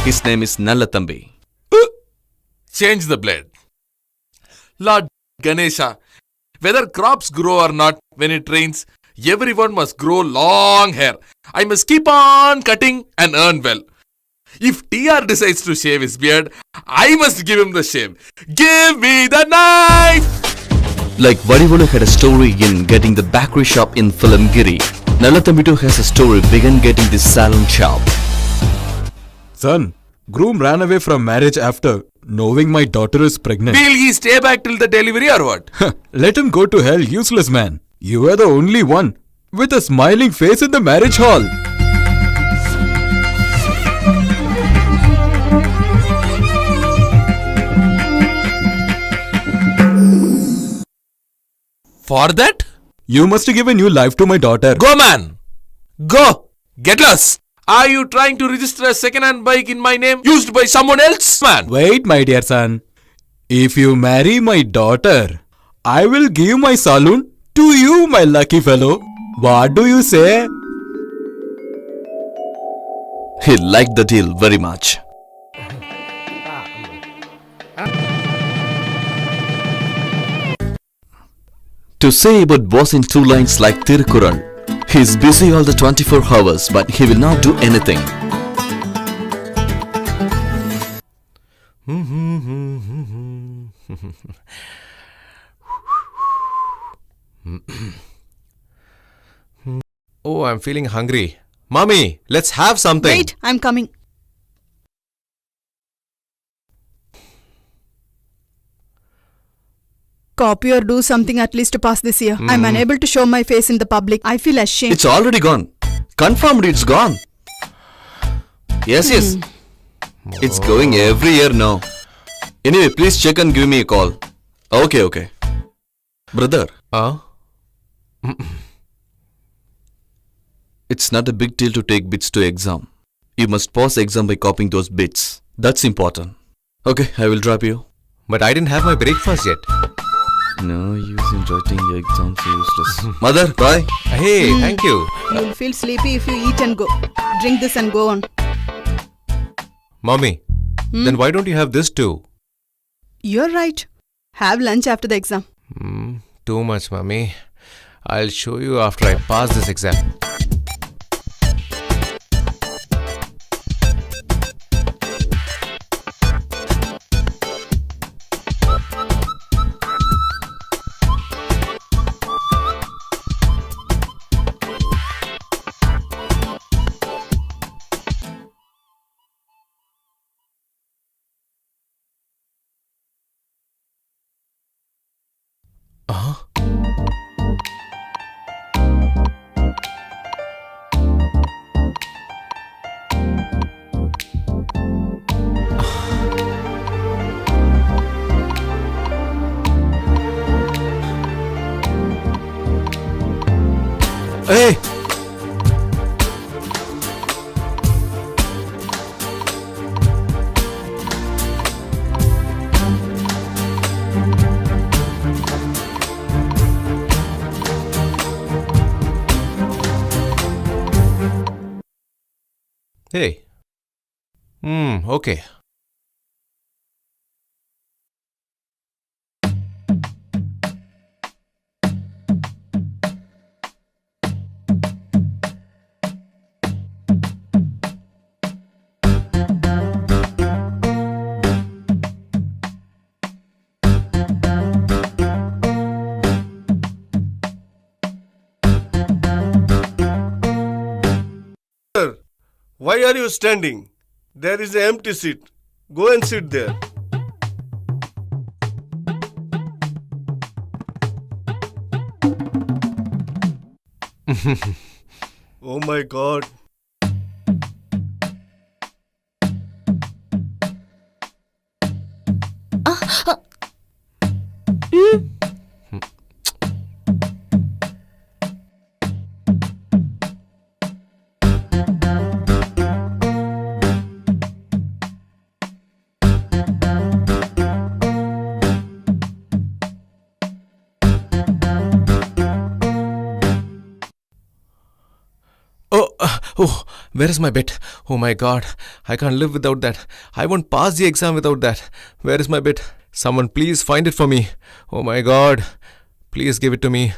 His name is Nallathambi. Change the blade. Lord Ganesha, whether crops grow or not, when it rains, everyone must grow long hair. I must keep on cutting and earn well. If TR decides to shave his beard, I must give him the shave. Give me the knife! Like Vadivolu had a story in getting the bakery shop in Filamgiri, Nallathambi too has a story began getting this salon shop. Son, groom ran away from marriage after knowing my daughter is pregnant. Will he stay back till the delivery or what? Let him go to hell, useless man. You are the only one with a smiling face in the marriage hall. For that? You must give a new life to my daughter. Go, man! Go! Get lost! Are you trying to register a second-hand bike in my name used by someone else, man? Wait, my dear son. If you marry my daughter, I will give my saloon to you, my lucky fellow. What do you say? He liked the deal very much. To say about boss in 2 lines like Thirukural, he is busy all the 24 hours but he will not do anything. Oh, I'm feeling hungry. Mommy, let's have something. Wait, I'm coming. Copy or do something at least to pass this year. I'm unable to show my face in the public. I feel ashamed. It's already gone. Confirmed it's gone. Yes. It's going every year now. Anyway, please check and give me a call. Okay. Brother, it's not a big deal to take bits to exam. You must pass exam by copying those bits. That's important. Okay, I will drop you. But I didn't have my breakfast yet. No use in writing your exams are useless. Mother, bye. Hey, thank you. You'll feel sleepy if you eat and go. Drink this and go on. Mommy, then why don't you have this too? You're right. Have lunch after the exam. Too much, Mommy. I'll show you after I pass this exam. Hey! Hey. Okay. Why are you standing? There is an empty seat. Go and sit there. Oh my God. Where is my bit? Oh my god, I can't live without that. I won't pass the exam without that. Where is my bit? Someone please find it for me. Oh my god, please give it to me.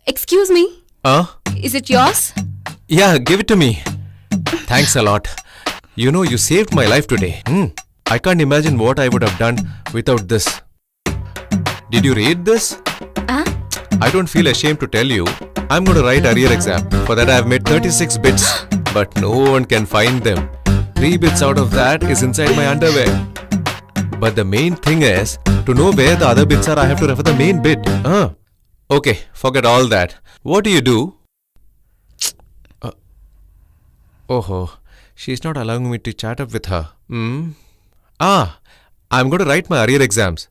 Excuse me, is it yours? Yeah, give it to me. Thanks a lot. You know, you saved my life today. I can't imagine what I would have done without this. Did you read this? I don't feel ashamed to tell you. I'm going to write arrear exam. For that I have made 36 bits. But no one can find them. 3 bits out of that is inside my underwear. But the main thing is, to know where the other bits are, I have to refer the main bit. Okay, forget all that. What do you do? She's not allowing me to chat up with her. I'm going to write my arrear exams.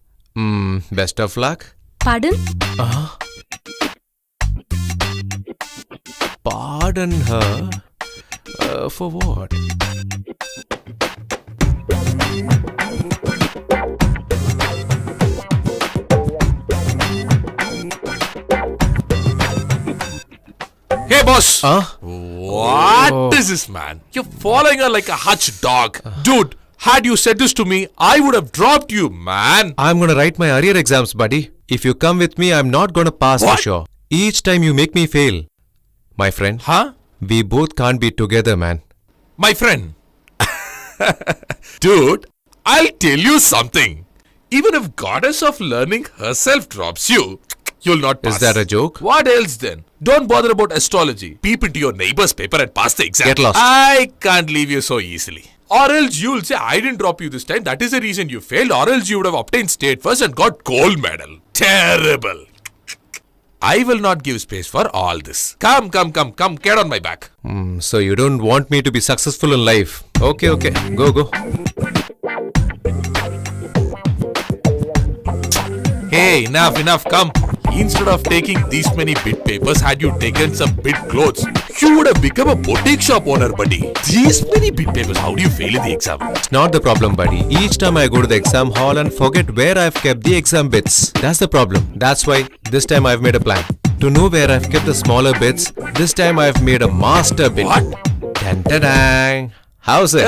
Best of luck. Pardon? Pardon her? For what? Hey, boss. What Oh. is this, man? You're following her like a hutch dog. Dude, had you said this to me, I would have dropped you, man. I'm going to write my arrear exams, buddy. If you come with me, I'm not going to pass What? for sure. Each time you make me fail. My friend, Huh? we both can't be together, man. My friend. Dude, I'll tell you something. Even if Goddess of Learning herself drops you, you'll not pass. Is that a joke? What else then? Don't bother about astrology. Peep into your neighbor's paper and pass the exam. Get lost. I can't leave you so easily. Or else you'll say, I didn't drop you this time. That is the reason you failed. Or else you would have obtained state first and got gold medal. Terrible. I will not give space for all this. Come, get on my back. So you don't want me to be successful in life. Okay. Go. Hey, enough, come. Instead of taking these many bit papers, had you taken some bit clothes, you would have become a boutique shop owner, buddy. These many bit papers, how do you fail in the exam? It's not the problem, buddy. Each time I go to the exam hall and forget where I've kept the exam bits. That's the problem. That's why this time I've made a plan. To know where I've kept the smaller bits, this time I've made a master bit. What? Dun-dun-dun. How's it?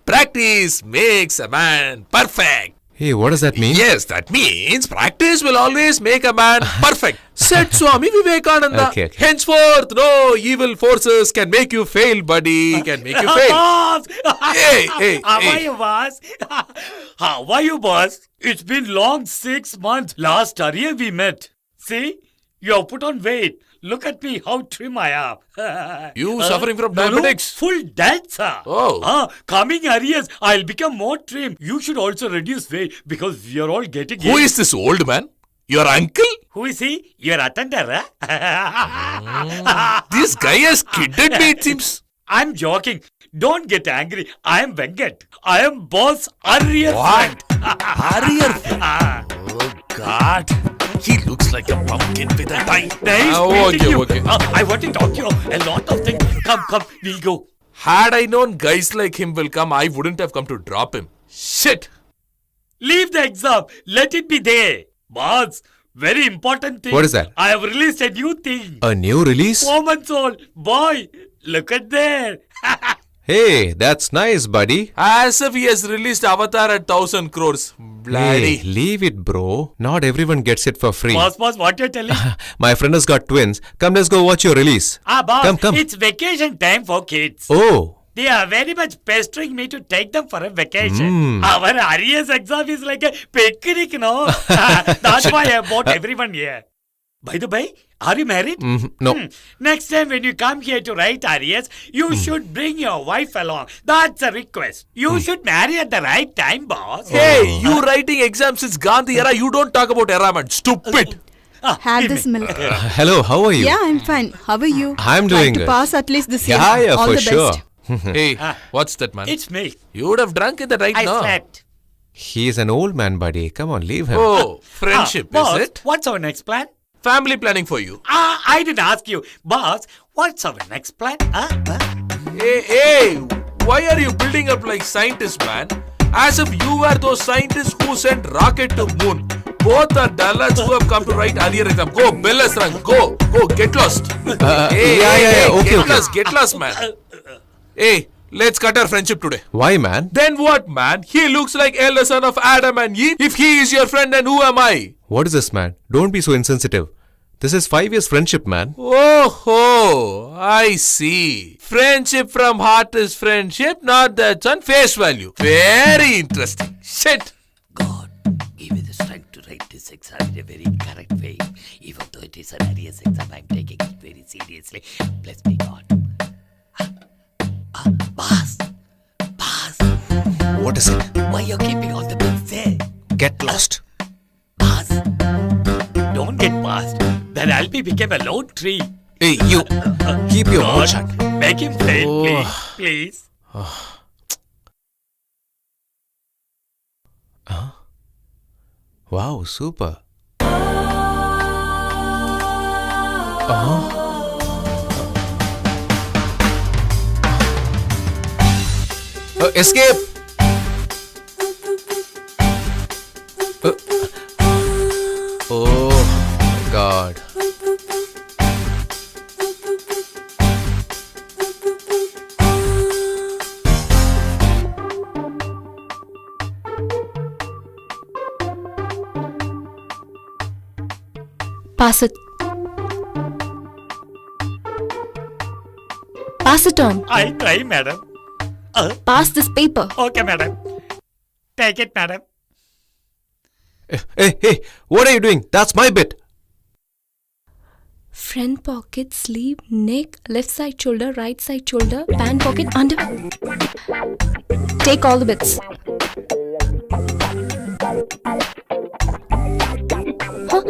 Practice makes a man perfect. Hey, what does that mean? Yes, that means practice will always make a man perfect, said Swami Vivekananda. Okay. Henceforth, no evil forces can make you fail, buddy. Can make you fail. Boss! Hey. How are you, boss? How are you, boss? It's been long 6 months. Last year we met. See? You have put on weight. Look at me, how trim I am. You suffering from No, diabetics? full dead, sir. Oh. Coming arrears, I'll become more trim. You should also reduce weight because we are all getting Who it. is this old man? Your uncle? Who is he? Your attender, huh? This guy has kidded me, it seems. I'm joking. Don't get angry. I am Venkat. I am boss Arrear What? friend. Arrear? Oh, God. He looks like a pumpkin with a tie. Nice meeting you. Okay. I want to talk to you a lot of things. Come, we'll go. Had I known guys like him will come, I wouldn't have come to drop him. Shit. Leave the exam. Let it be there. Boss, very important thing. What is that? I have released a new thing. A new release? 4 months old. Boy, look at there. Hey, that's nice, buddy. As if he has released Avatar at 1,000 crores. Bloody. Hey, leave it, bro. Not everyone gets it for free. Boss, what you're telling? My friend has got twins. Come, let's go watch your release. Boss, Come. it's vacation time for kids. Oh, They are very much pestering me to take them for a vacation. Our arrears exam is like a picnic, no? That's why I brought everyone here. By the way, are you married? no. Next time when you come here to write arrears, you should bring your wife along. That's a request. You should marry at the right time, boss. Hey, you writing exams since Gandhi era, you don't talk about era, man. Stupid. Had give this me. milk. Hello, how are you? Yeah, I'm fine. How are you? I'm Try doing to good. pass at least this year. Yeah, All for the sure. best. Hey, what's that, man? It's me. You would have drunk in the right I now. slept. He's an old man, buddy. Come on, leave him. Oh, friendship, boss, is it? What's our next plan? Family planning for you. I didn't ask you. Boss, what's our next plan? Hey, why are you building up like scientists, man? As if you were those scientists who sent rocket to moon. both are dullards who have come to write arrear exam. Go, bell has rung. Go, get lost. Get lost, man. Hey, let's cut our friendship today. Why, man? Then what, man? He looks like elder son of Adam and Eve. If he is your friend, then who am I? What is this, man? Don't be so insensitive. This is 5 years friendship, man. Oh, I see. Friendship from heart is friendship, not that on face value. Very interesting. Shit. God, give me the strength to write this exam in a very correct way. Even though it is an arrears exam, I'm taking it very seriously. Bless me, God. Boss. What is it? Why you keeping all the books there? Get lost. Boss. Don't get past. Then Alpi became a lone tree. Hey, you. Keep your mouth God, shut. make him play, please. Wow, super. Escape! Oh, my God. Pass it. Pass it on. I'll try, madam. Pass this paper. Okay, madam. Take it, madam. Hey, what are you doing? That's my bit. Front pocket, sleeve, neck, left side shoulder, right side shoulder, pant pocket, under. Take all the bits. Huh?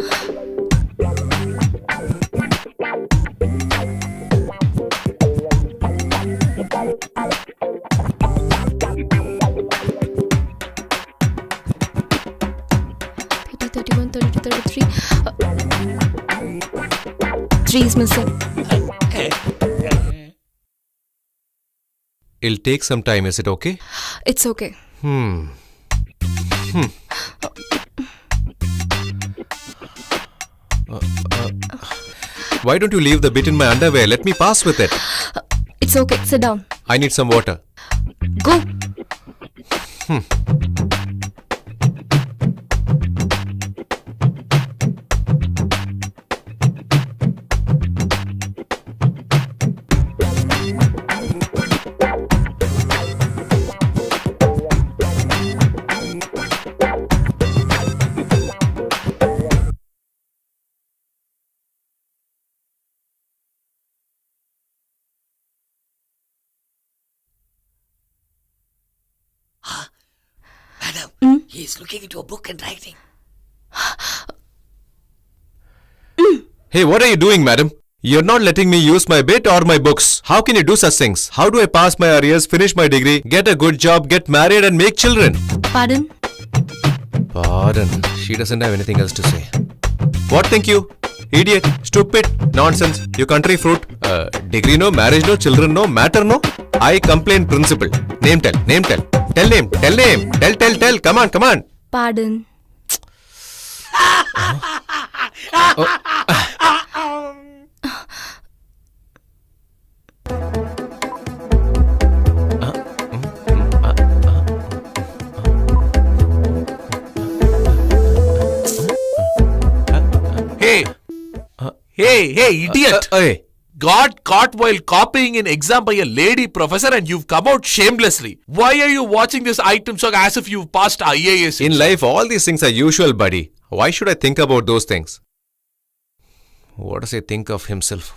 Three is missing. It'll take some time, is it okay? It's okay. Why don't you leave the bit in my underwear? Let me pass with it. It's okay. Sit down. I need some water. Go. Madam, he is looking into a book and writing. Hey, what are you doing, madam? You're not letting me use my bit or my books. How can you do such things? How do I pass my arrears, finish my degree, get a good job, get married and make children? Pardon? Pardon. She doesn't have anything else to say. What think you? Idiot, stupid, nonsense, you country fruit. Degree no, marriage no, children no, matter no. I complain principle. Name tell. Tell name. Tell. Come on. Pardon. Hey, idiot! Hey. Got caught while copying an exam by a lady professor and you've come out shamelessly. Why are you watching this item song as if you've passed IAS? In life, all these things are usual, buddy. Why should I think about those things? What does he think of himself?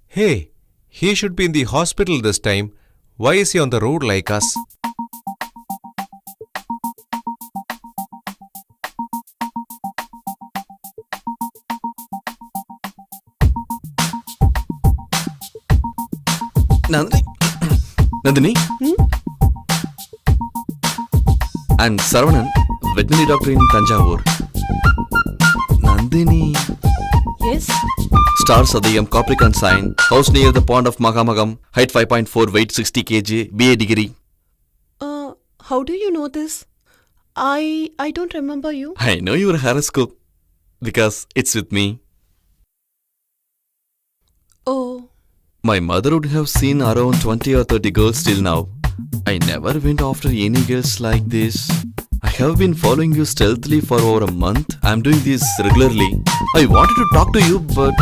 Hey, he should be in the hospital this time. Why is he on the road like us? Nandini? And Saravanan, veterinary doctor in Tanjavur. Nandini. Yes? Star Sadiyam, Capricorn sign. House near the pond of Magamagam. Height 5.4, weight 60 kg. BA degree. How do you know this? I don't remember you. I know your horoscope because it's with me. Oh, My mother would have seen around 20 or 30 girls till now. I never went after any girls like this. I have been following you stealthily for over a month. I'm doing this regularly. I wanted to talk to you, but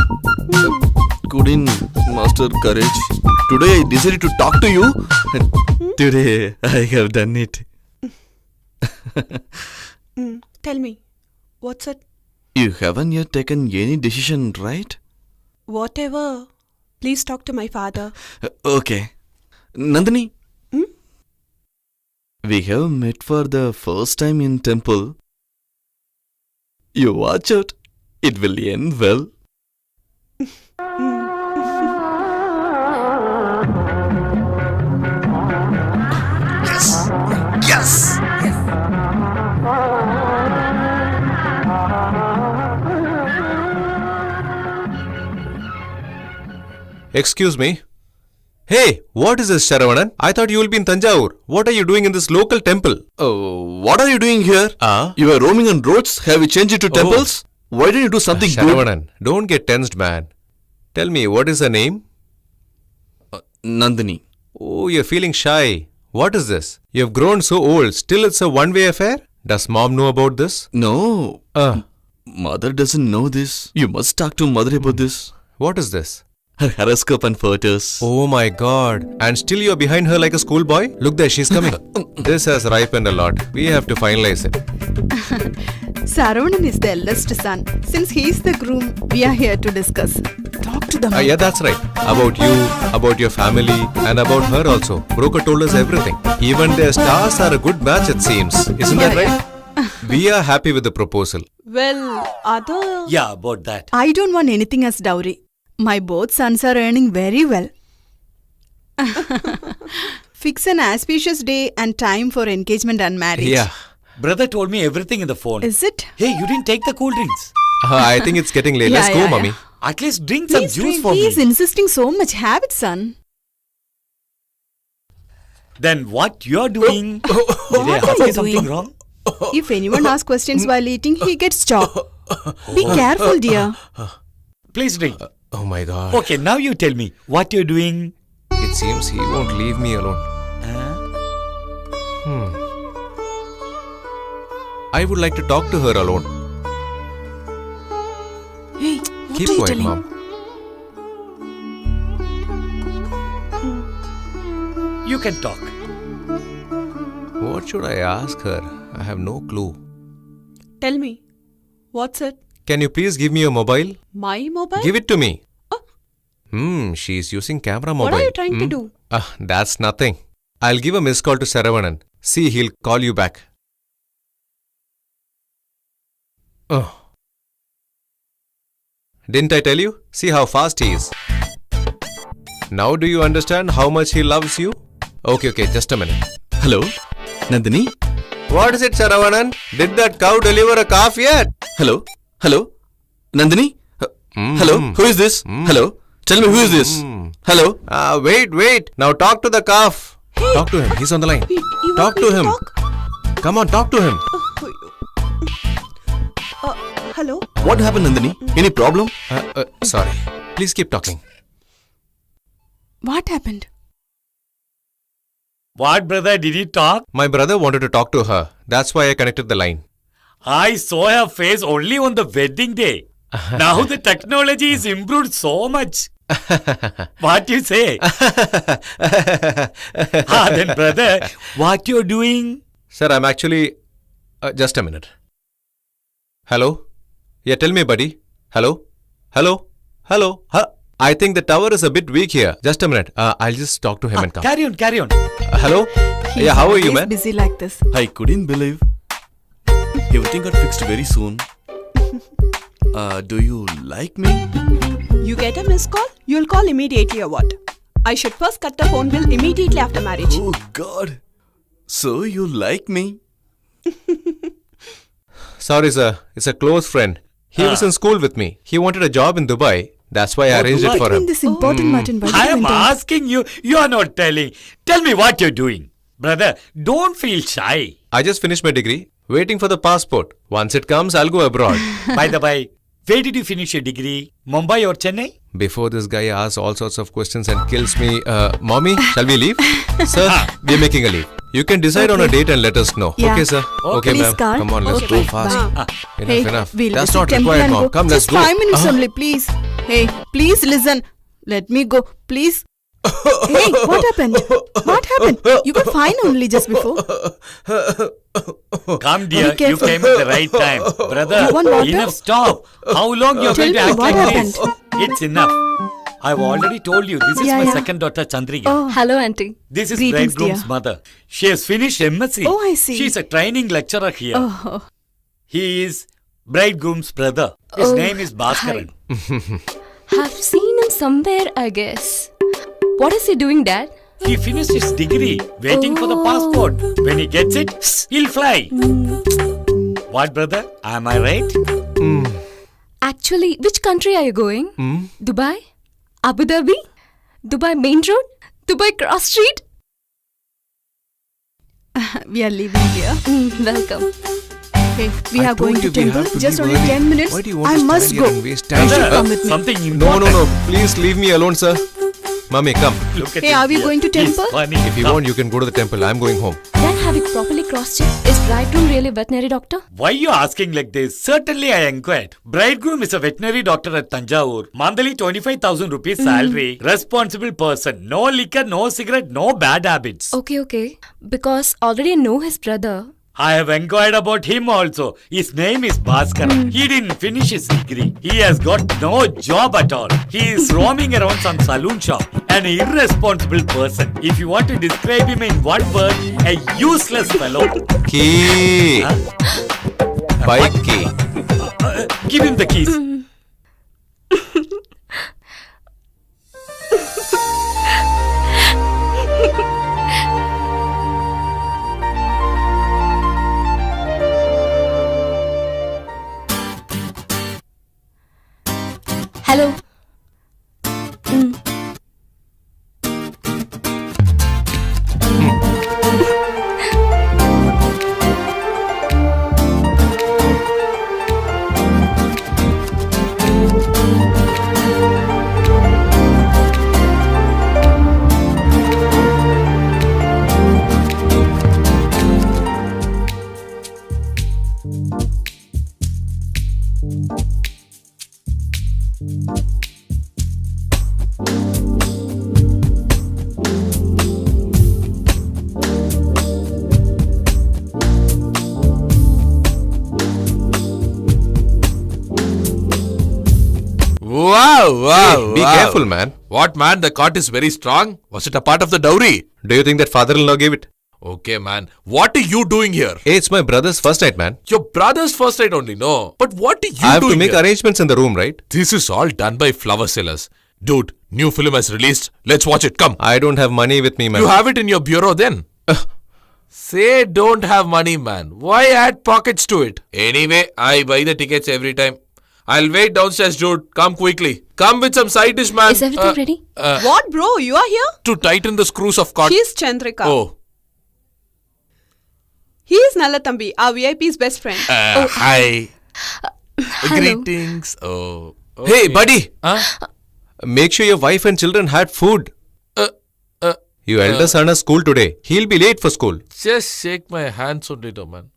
couldn't muster courage. Today I decided to talk to you. And today I have done it. tell me, what's it? You haven't yet taken any decision, right? Whatever. Please talk to my father. Okay. Nandini. Hmm? We have met for the first time in temple. You watch out. It will end well. Yes! Excuse me. Hey, what is this, Sharavanan? I thought you will be in Tanjavur. What are you doing in this local temple? Oh, what are you doing here? Ah? You are roaming on roads. Have you changed it to temples? Why didn't you do something good? Sharavanan, don't get tensed, man. Tell me, what is her name? Nandini. Oh, you're feeling shy. What is this? You've grown so old. Still it's a one-way affair? Does mom know about this? No. Ah, Mother doesn't know this. You must talk to mother about this. what is this? Her horoscope and photos. Oh my god. And still you're behind her like a schoolboy? Look there, she's coming. This has ripened a lot. We have to finalize it. Saravanan is the eldest son. Since he is the groom, we are here to discuss. Talk to the Yeah, that's right. About you, about your family, and about her also. Broker told us everything. Even their stars are a good match, it seems. Isn't that right? We are happy with the proposal. Well, other... Yeah, about that. I don't want anything as dowry. My both sons are earning very well. Fix an auspicious day and time for engagement and marriage. Yeah. Brother told me everything in the phone. Is it? Hey, you didn't take the cool drinks. I think it's getting late. Yeah, Let's go, yeah, mommy. At least drink some Please juice drink. for He is me. insisting so much. Have it, son. Then what you're doing? Did I What are ask you you something doing? wrong? If anyone asks questions while eating, he gets chopped. Be careful, dear. Please drink. Oh my god. Okay, now you tell me what you're doing. It seems he won't leave me alone. I would like to talk to her alone. Hey, Keep quiet, mom. You can talk. What should I ask her? I have no clue. Tell me, what's it? Can you please give me your mobile? My mobile? Give it to me. She's using camera mobile. What are you trying to do? That's nothing. I'll give a missed call to Saravanan. See, he'll call you back. Oh. Didn't I tell you? See how fast he is. Now do you understand how much he loves you? Okay, just a minute. Hello? Nandini? What is it, Saravanan? Did that cow deliver a calf yet? Hello? Hello? Nandini? Hello? Who is this? Hello? Tell me who is this? Hello? Wait. Now talk to the calf. Talk to him. He's on the line. You Talk want me to him. talk? Come on, talk to him. Hello? What happened, Nandini? Any problem? Sorry. Please keep talking. What happened? What, brother? Did he talk? My brother wanted to talk to her. That's why I connected the line. I saw her face only on the wedding day. Now the technology is improved so much. What you say? Then brother, what you're doing? Sir, I'm actually... just a minute. Hello? Yeah, tell me, buddy. Hello? I think the tower is a bit weak here. Just a minute. I'll just talk to him and come. Carry on. Hello? He's Yeah, how are you, always man? busy like this. I couldn't believe. Everything got fixed very soon. Do you like me? You get a missed call? You'll call immediately or what? I should first cut the phone bill immediately after marriage. Oh God. So you like me? Sorry, sir. It's a close friend. He was in school with me. He wanted a job in Dubai. That's why I arranged it for Between him. this important matter, why I did you am enter? asking you. You are not telling. Tell me what you're doing. Brother, don't feel shy. I just finished my degree, waiting for the passport. Once it comes, I'll go abroad. By the way, where did you finish your degree? Mumbai or Chennai? Before this guy asks all sorts of questions and kills me, Mommy, shall we leave? Sir, we're making a leave. You can decide on a date and let us know. Yeah. Okay, sir. Okay, Please, ma'am. Carl. Come on, let's Okay, go fast. bye. Enough, enough. We'll That's visit not temple required, and mom. go. Come, let's Just go. 5 minutes only, please. Hey, please listen. Let me go, please. Hey, what happened? What happened? You got fine only just before. Come, dear. You careful. came at the right time. Brother, You want water? enough. Stop. How long you're Tell going to me, act what like this? happened? It's enough. I've already told you. This is Yeah, my yeah. second daughter, Chandrika. Oh, Hello, Auntie. This is Greetings, bridegroom's dear. mother. She has finished MSc. Oh, I see. She's a training lecturer here. oh. He is bridegroom's brother. His Oh, name is Bhaskaran. Have seen him somewhere, I guess. What is he doing, Dad? He finished his degree, waiting for the Oh. passport. When he gets it, he'll fly. What, brother? Am I right? Actually, which country are you going? Dubai? Abu Dhabi? Dubai Main Road? Dubai Cross Street? We are leaving here. Welcome. Hey, we are going to temple. Just only 10 minutes. Why do you want I to must stand go. here and waste You time? should come with me. Something No, important. no, no. Please leave me alone, sir. Mommy, come. Look at Hey, him are we here. going to He's temple? funny. If you Come. want, you can go to the temple. I'm going home. Then have you properly cross-checked? Is bridegroom really a veterinary doctor? Why you asking like this? Certainly I inquired. Bridegroom is a veterinary doctor at Tanjavur. Monthly 25,000 rupees salary. Responsible person. No liquor, no cigarette, no bad habits. Okay. Because already I know his brother. I have inquired about him also. His name is Bhaskar. He didn't finish his degree. He has got no job at all. He is roaming around some saloon shop. An irresponsible person. If you want to describe him in one word, a useless fellow. Key. Bike key. Give him the keys. Hello. Wow. Be careful, man. What, man? The cart is very strong. Was it a part of the dowry? Do you think that father-in-law gave it? Okay, man. What are you doing here? Hey, it's my brother's first night, man. Your brother's first night only, no. But what are you I have doing to make here? arrangements in the room, right? This is all done by flower sellers. Dude, new film has released. Let's watch it. Come. I don't have money with me, man. You have it in your bureau then. Say don't have money, man. Why add pockets to it? Anyway, I buy the tickets every time. I'll wait downstairs, dude. Come quickly. Come with some side dish, man. Is everything ready? What, bro? You are here? To tighten the screws of cart. She's Chandrika. Oh. He is Nalathambi, our VIP's best friend. Hi. Hello. Greetings. Oh. Hey, okay. buddy. Huh? Make sure your wife and children had food. Your eldest son has school today. He'll be late for school. Just shake my hands on it, oh, man.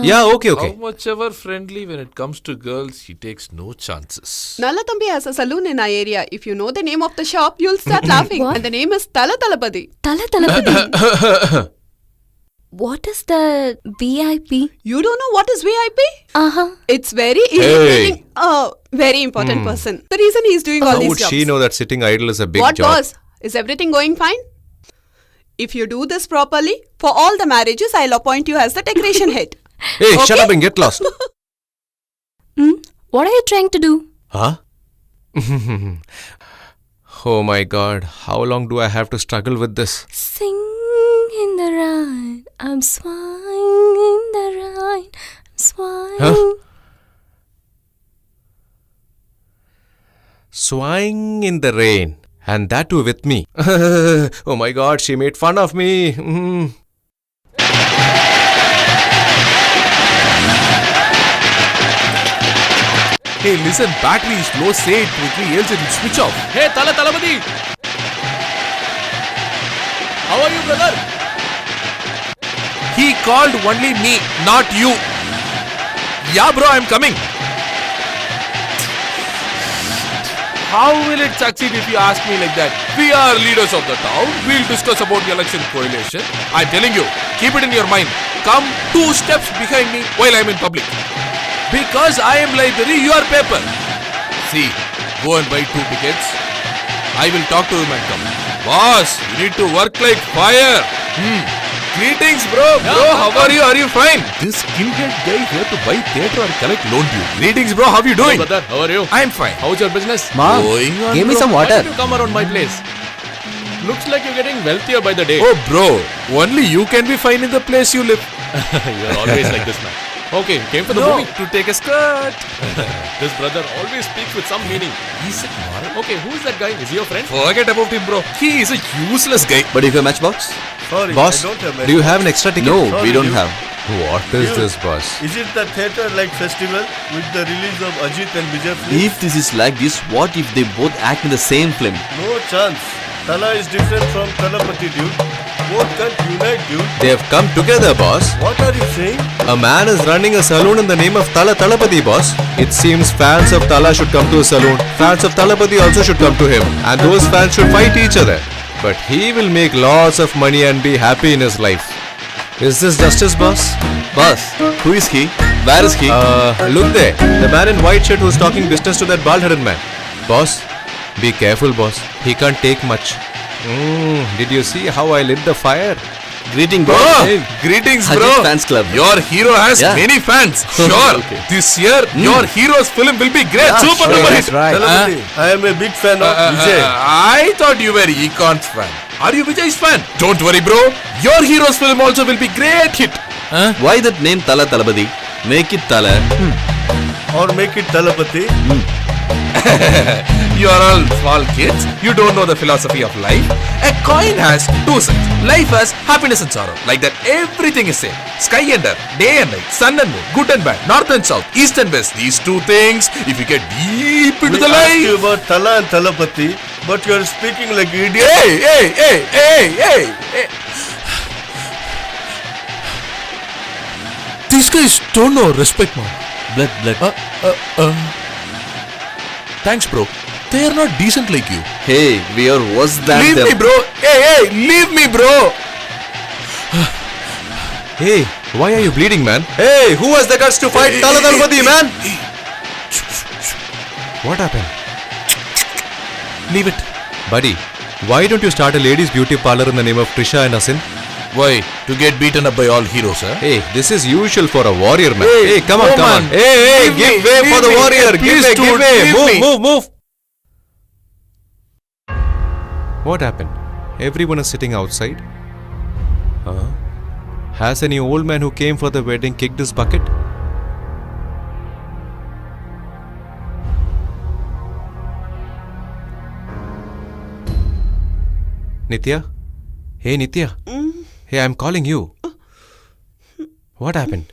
Yeah, okay. How much ever friendly when it comes to girls, he takes no chances. Nalathambi has a saloon in our area. If you know the name of the shop, you'll start laughing. What? And the name is Talatalapadi. Talapadi. What is the VIP? You don't know what is VIP? Uh-huh. It's very irritating. Very important person. The reason he's doing all How these would jobs. she know that sitting idle is a big What job? boss? Is everything going fine? If you do this properly, for all the marriages, I'll appoint you as the decoration head. Hey, shut up and get lost. What are you trying to do? Huh? Oh my god, how long do I have to struggle with this? Sing in the rain, I'm swine in the rain, I'm swine. Huh? swaying in the rain. And that too with me. Oh my god, she made fun of me. Hey, listen, battery is low, say it quickly, else it will switch off. Hey, Talapati! How are you, brother? He called only me, not you. Yeah, bro, I'm coming. How will it succeed if you ask me like that? We are leaders of the town. We'll discuss about the election coalition. I'm telling you, keep it in your mind. Come 2 steps behind me while I'm in public. Because I am library, you are paper. See, go and buy 2 tickets. I will talk to him and come. Boss, you need to work like fire. Greetings, bro. How are you? Are you fine? This skinhead guy here to buy theatre or collect loan due. Greetings, bro. How are you doing? Brother, how are you? I'm fine. How's your business? Ma, Going on, give me bro. some Why water. did you come around my place? Looks like you're getting wealthier by the day. Oh, bro. Only you can be fine in the place you live. You're always like this, man. Okay, came for the No, movie. to take a skirt. This brother always speaks with some meaning. He's a moral. Okay, who's that guy? Is he your friend? Forget about him, bro. He is a useless guy. But if you have matchbox? Sorry, Boss, I don't have do you have an extra ticket? No, Sorry, we don't you- have. What is You- this, boss? Is it the theatre-like festival with the release of Ajit and Vijay films? If this is like this, what if they both act in the same film? No chance. Tala is different from Talapati, dude. Both can't unite, dude. They have come together, boss. What are you saying? A man is running a saloon in the name of Talapati, boss. It seems fans of Tala should come to a saloon. Fans of Talapati also should come to him. And those fans should fight each other. But he will make lots of money and be happy in his life. Is this justice, boss? Boss, who is he? Where is he? Look there. The man in white shirt who's talking business to that bald-headed man. Boss, be careful, boss. He can't take much. Did you see how I lit the fire? Greeting, bro. Bro, greetings, Ajit bro. Fans Club. Your hero has Yeah. many fans. Sure. This year, your hero's film will be great. Yeah, Super sure. duper That's hit. right. Talapati, I am a big fan of Vijay. I thought you were Econ's fan. Are you Vijay's fan? Don't worry, bro. Your hero's film also will be great hit. Why that name Tala Talabadi? Make it Tala. Or make it Talapati. You are all small kids. You don't know the philosophy of life. A coin has 2 sides. Life has happiness and sorrow. Like that, everything is same. Sky and earth, day and night, sun and moon, good and bad, north and south, east and west. These 2 things, if you get deep into We the asked you life. about Tala and Talapati, but you are speaking like idiot. Hey. These guys don't know respect, man. Blood. Thanks, bro. They are not decent like you. Hey, we are worse than Leave them. me, bro. Hey, leave me, bro. Hey, why are you bleeding, man? Hey, who has the guts to fight Talapati, man? What happened? Leave it. Buddy, why don't you start a ladies' beauty parlor in the name of Trisha and Asin? Why? To get beaten up by all heroes, huh? Hey, this is usual for a warrior, man. Hey, Hey, come on, no, come on. man. Hey, Leave give me, way for leave the me. warrior. Hey, Give please, way, dude, give way. leave me. Move. What happened? Everyone is sitting outside. Has any old man who came for the wedding kicked his bucket? Nitya? Hey, Nitya. Hey, I'm calling you. What happened?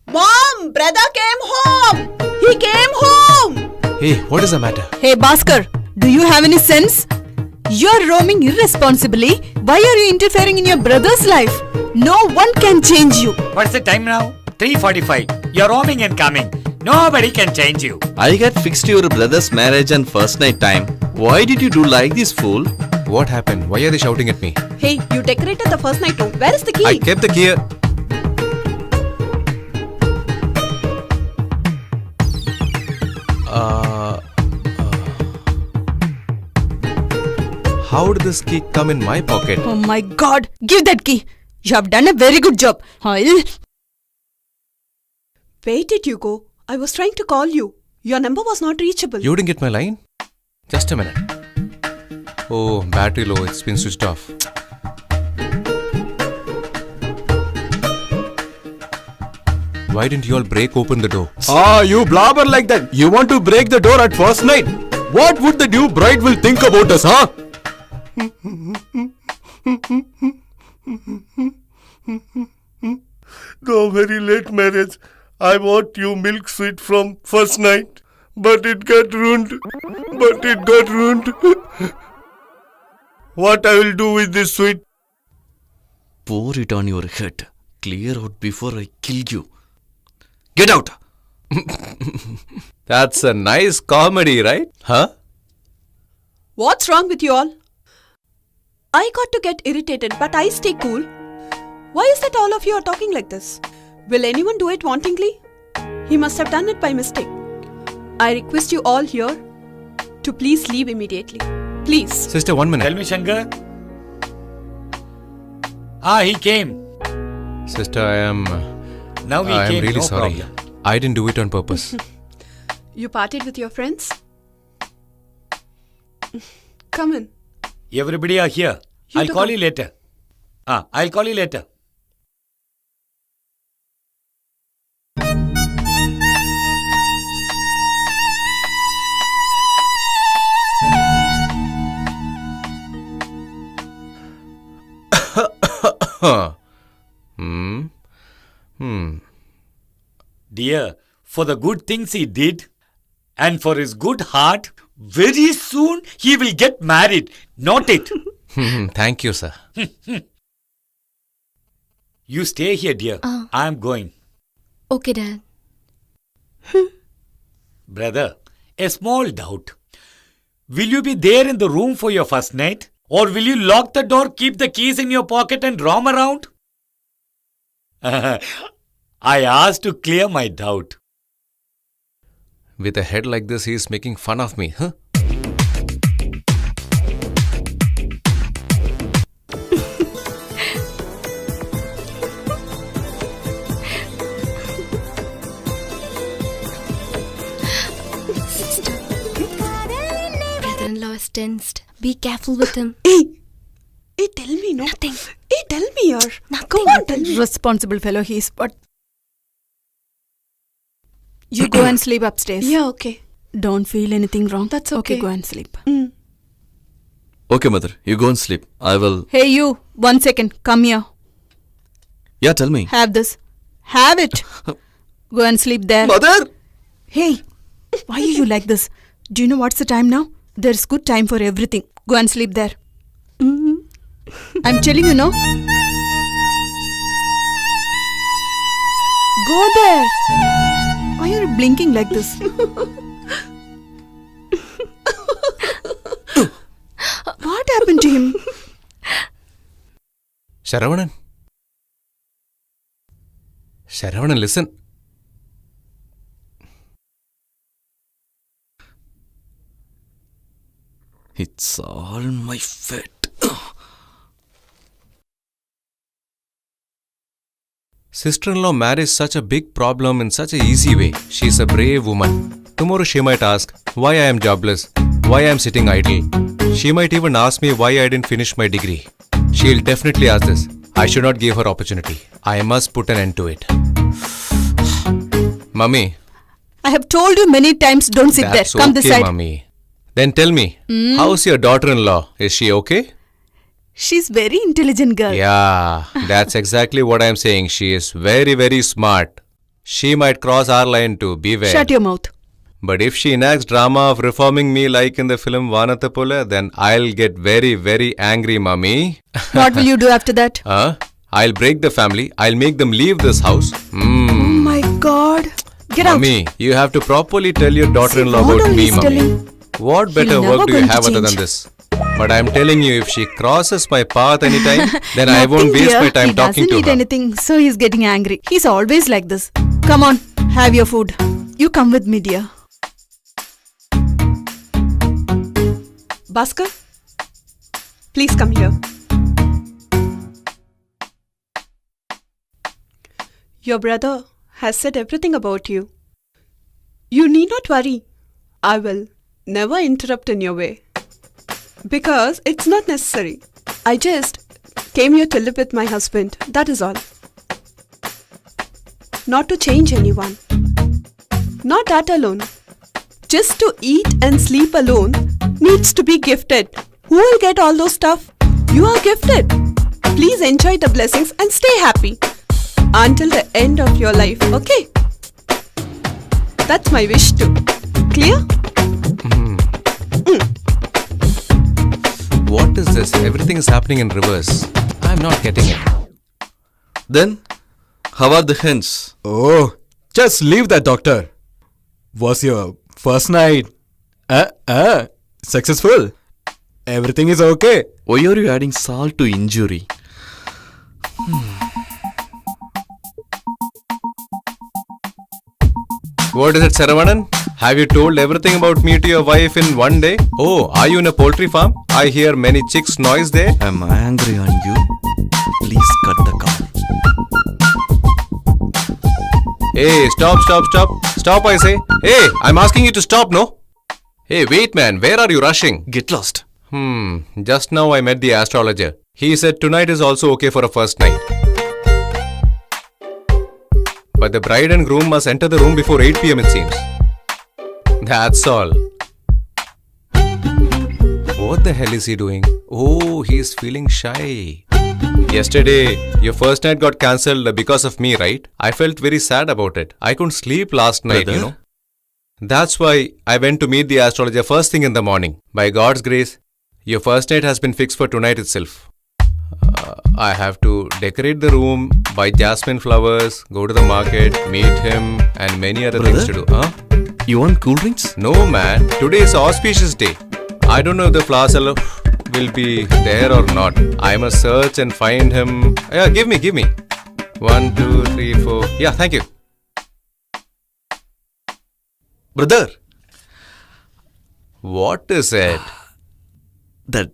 Mom, brother came home. He came home. Hey, what is the matter? Hey, Bhaskar, do you have any sense? You're roaming irresponsibly. Why are you interfering in your brother's life? No one can change you. What's the time now? 3:45. You're roaming and coming. Nobody can change you. I got fixed your brother's marriage and first night time. Why did you do like this, fool? What happened? Why are they shouting at me? Hey, you decorated the first night room. Where is the key? I kept the key. How did this key come in my pocket? Oh my god, give that key. You have done a very good job. I'll... Where did you go? I was trying to call you. Your number was not reachable. You didn't get my line? Just a minute. Oh, battery low. It's been switched off. Why didn't you all break open the door? You blabber like that. You want to break the door at first night? What would the new bride will think about us, huh? No, very late marriage. I bought you milk sweet from first night, but it got ruined. What I will do with this sweet? Pour it on your head. Clear out before I kill you. Get out! That's a nice comedy, right? Huh? What's wrong with you all? I got to get irritated, but I stay cool. Why is that all of you are talking like this? Will anyone do it wantingly? He must have done it by mistake. I request you all here to please leave immediately. Please. Sister, 1 minute. Tell me, Shankar. He came. Sister, I am Now he I came, am really no sorry. problem. I didn't do it on purpose. You partied with your friends? Come in. Everybody are here. You I'll too call come. you later. I'll call you later. Dear, for the good things he did and for his good heart, very soon he will get married. Note it. Thank you, sir. You stay here, dear. I am going. Okay, Dad. Brother, a small doubt. Will you be there in the room for your first night? Or will you lock the door, keep the keys in your pocket and roam around? I asked to clear my doubt. With a head like this, he is making fun of me, huh? Brother-in-law is tensed. Be careful with him. Hey, tell me, no? Nothing. Hey, tell me, yaar. Nothing. Come on, tell me. Responsible fellow he is, but you go and sleep upstairs. Yeah, okay. Don't feel anything wrong. That's Okay, okay. go and sleep. Okay, mother. You go and sleep. I will. Hey, you. 1 second. Come here. Yeah, tell me. Have this. Have it. Go and sleep there. Mother! Hey, why are you like this? Do you know what's the time now? There's good time for everything. Go and sleep there. I'm telling you, no? Go there. Why are you blinking like this? What happened to him? Sharavanan. Sharavanan, listen. It's all my fate. Sister-in-law marriage is such a big problem in such a easy way. She's a brave woman. Tomorrow she might ask why I am jobless, why I am sitting idle. She might even ask me why I didn't finish my degree. She'll definitely ask this. I should not give her opportunity. I must put an end to it. Mummy, I have told you many times, don't sit that's there. Come this okay, side. Mummy. Then tell me, how's your daughter-in-law? Is she okay? She's very intelligent girl. Yeah, that's exactly what I'm saying. She is very, very smart. She might cross our line too. Beware. Shut your mouth. But if she enacts drama of reforming me like in the film Vanatapula, then I'll get very, very angry, Mummy. What will you do after that? I'll break the family. I'll make them leave this house. Oh my God. Get out. Mummy, you have to properly tell your daughter-in-law See, what about all me, he's Mummy. telling? What better He'll work never do you going to have other than change. this? But I'm telling you, if she crosses my path anytime, then I won't Nothing, waste dear. my time he talking doesn't to eat her. anything, so he's getting angry. He's always like this. Come on, have your food. You come with me, dear. Bhaskar, please come here. Your brother has said everything about you. You need not worry. I will never interrupt in your way. Because it's not necessary. I just came here to live with my husband. That is all. Not to change anyone. Not that alone. just to eat and sleep alone needs to be gifted. Who will get all those stuff? You are gifted. Please enjoy the blessings and stay happy until the end of your life, okay? That's my wish too. Clear? What is this? Everything is happening in reverse. I'm not getting it. Then, how are the hens? Oh, just leave that, doctor. Was your first night successful? Everything is okay. Why are you adding salt to injury? What is it, Saravanan? Have you told everything about me to your wife in one day? Oh, are you in a poultry farm? I hear many chicks noise there. Am I angry on you? Please cut the call. Hey, stop. Stop, I say. Hey, I'm asking you to stop, no? Hey, wait, man. Where are you rushing? Get lost. Just now I met the astrologer. He said tonight is also okay for a first night. But the bride and groom must enter the room before 8 p.m. it seems. That's all. What the hell is he doing? Oh, he's feeling shy. Yesterday, your first night got cancelled because of me, right? I felt very sad about it. I couldn't sleep last night, Brother? you know. That's why I went to meet the astrologer first thing in the morning. By God's grace, your first night has been fixed for tonight itself. I have to decorate the room, buy jasmine flowers, go to the market, meet him, and many other things to do. Huh? You want cool drinks? No, man. Today is auspicious day. I don't know if the flower seller will be there or not. I must search and find him. Yeah, give me. 1, 2, 3, 4. Yeah, thank you. Brother, What is it? that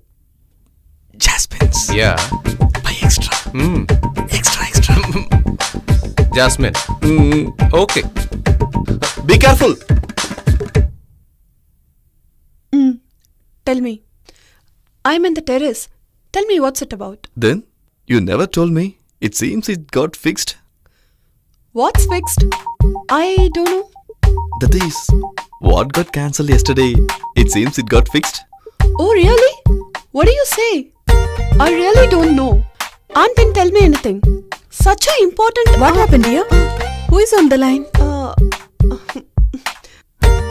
jasmines. Yeah. Buy extra. Extra. Jasmine. Okay. Be careful. Tell me. I'm in the terrace. Tell me what's it about. Then, you never told me. It seems it got fixed. What's fixed? I don't know. That is, what got cancelled yesterday, it seems it got fixed. Oh, really? What do you say? I really don't know. Aunt didn't tell me anything. Such a important... What happened, dear? Who is on the line?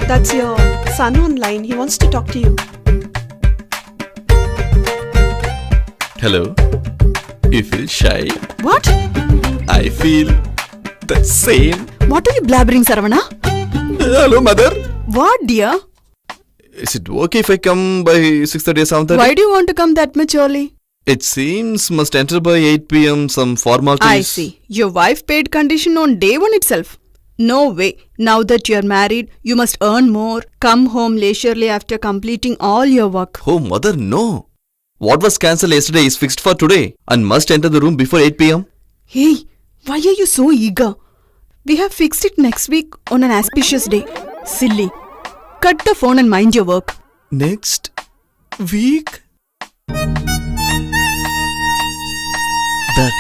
That's your son online. He wants to talk to you. Hello? You feel shy? What? I feel the same. What are you blabbering, Saravana? Hello, mother. What, dear? Is it okay if I come by 6:30 or 7:30? Why do you want to come that much early? It seems must enter by 8 p.m. some formalities. I see. Your wife paid condition on day one itself. No way. Now that you're married, you must earn more, come home leisurely after completing all your work. Oh, mother, no. What was cancelled yesterday is fixed for today and must enter the room before 8 p.m. Hey, why are you so eager? We have fixed it next week on an auspicious day. Silly. Cut the phone and mind your work. Next week? That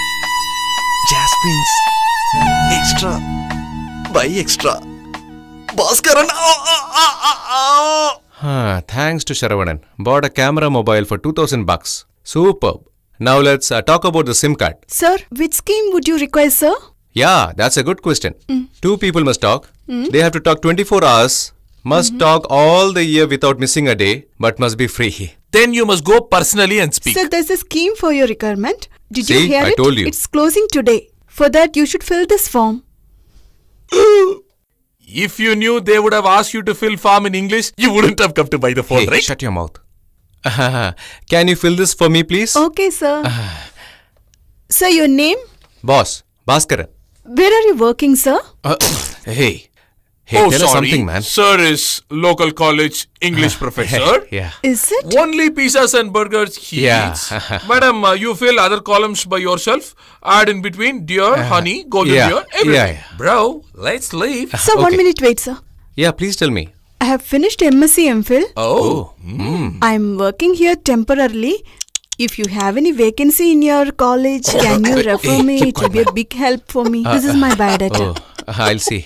jasmines extra. Buy extra. Bhaskaran. Thanks to Sharavanan. Bought a camera mobile for $2,000. Superb. Now let's talk about the SIM card. Sir, which scheme would you require, sir? Yeah, that's a good question. Two people must talk. They have to talk 24 hours. Must talk all the year without missing a day, but must be free. Then you must go personally and speak. Sir, there's a scheme for your requirement. Did you See, hear I it? told you. It's closing today. For that, you should fill this form. If you knew they would have asked you to fill form in English, you wouldn't have come to buy the phone, Hey, right? shut your mouth. Can you fill this for me, please? Okay, sir. Sir, your name? Boss, Bhaskaran. Where are you working, sir? Hey, Oh, tell us sorry. something, man. Sir is local college English professor. Yeah. Is it? Only pizzas and burgers he Yeah. eats. Madam, you fill other columns by yourself. Add in between deer, honey, golden yeah. deer, everything. Yeah. Bro, let's leave. Sir, 1 minute, wait, sir. Yeah, please tell me. I have finished MSc MPhil. Oh. I'm working here temporarily. If you have any vacancy in your college, can you refer me? It will be a big help for me. This is my biodata. Oh, I'll see.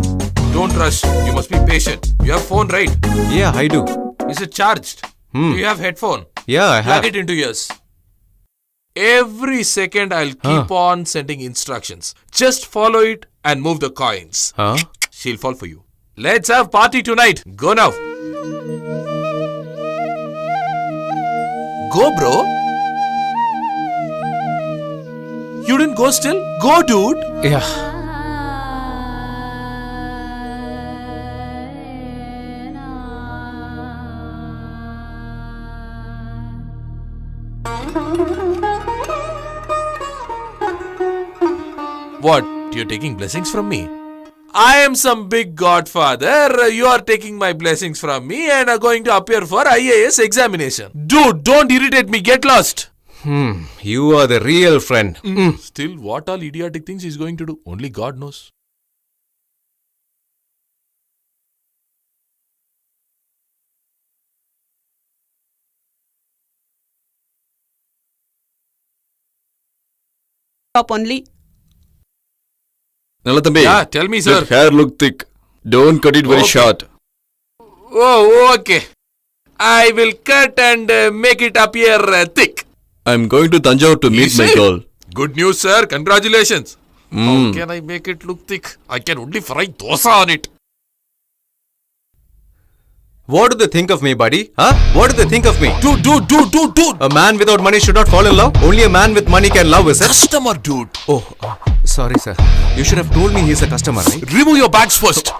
Don't rush. You must be patient. You have phone, right? Yeah, I do. Is it charged? Do you have headphone? Yeah, I have. Plug it into yours. Every second I'll keep on sending instructions. Just follow it and move the coins. Huh? She'll fall for you. Let's have party tonight. Go now. Go, bro. You didn't go still? Go, dude. Yeah. What? You're taking blessings from me? I am some big godfather. You are taking my blessings from me and are going to appear for IAS examination. Dude, don't irritate me. Get lost. You are the real friend. Still, what all idiotic things he's going to do? Only God knows. Top only. Nalathambi, Yeah, tell me, sir. that hair look thick. Don't cut it very Okay. short. Oh, okay. I will cut and make it appear thick. I'm going to Tanjore to meet my Easy. girl. Good news, sir. Congratulations. How can I make it look thick? I can only fry dosa on it. What do they think of me, buddy? Huh? What do they think of me? Dude. A man without money should not fall in love. Only a man with money can love, is it? Customer, dude. Oh, sorry, sir. You should have told me he's a customer, right? Remove your bags first.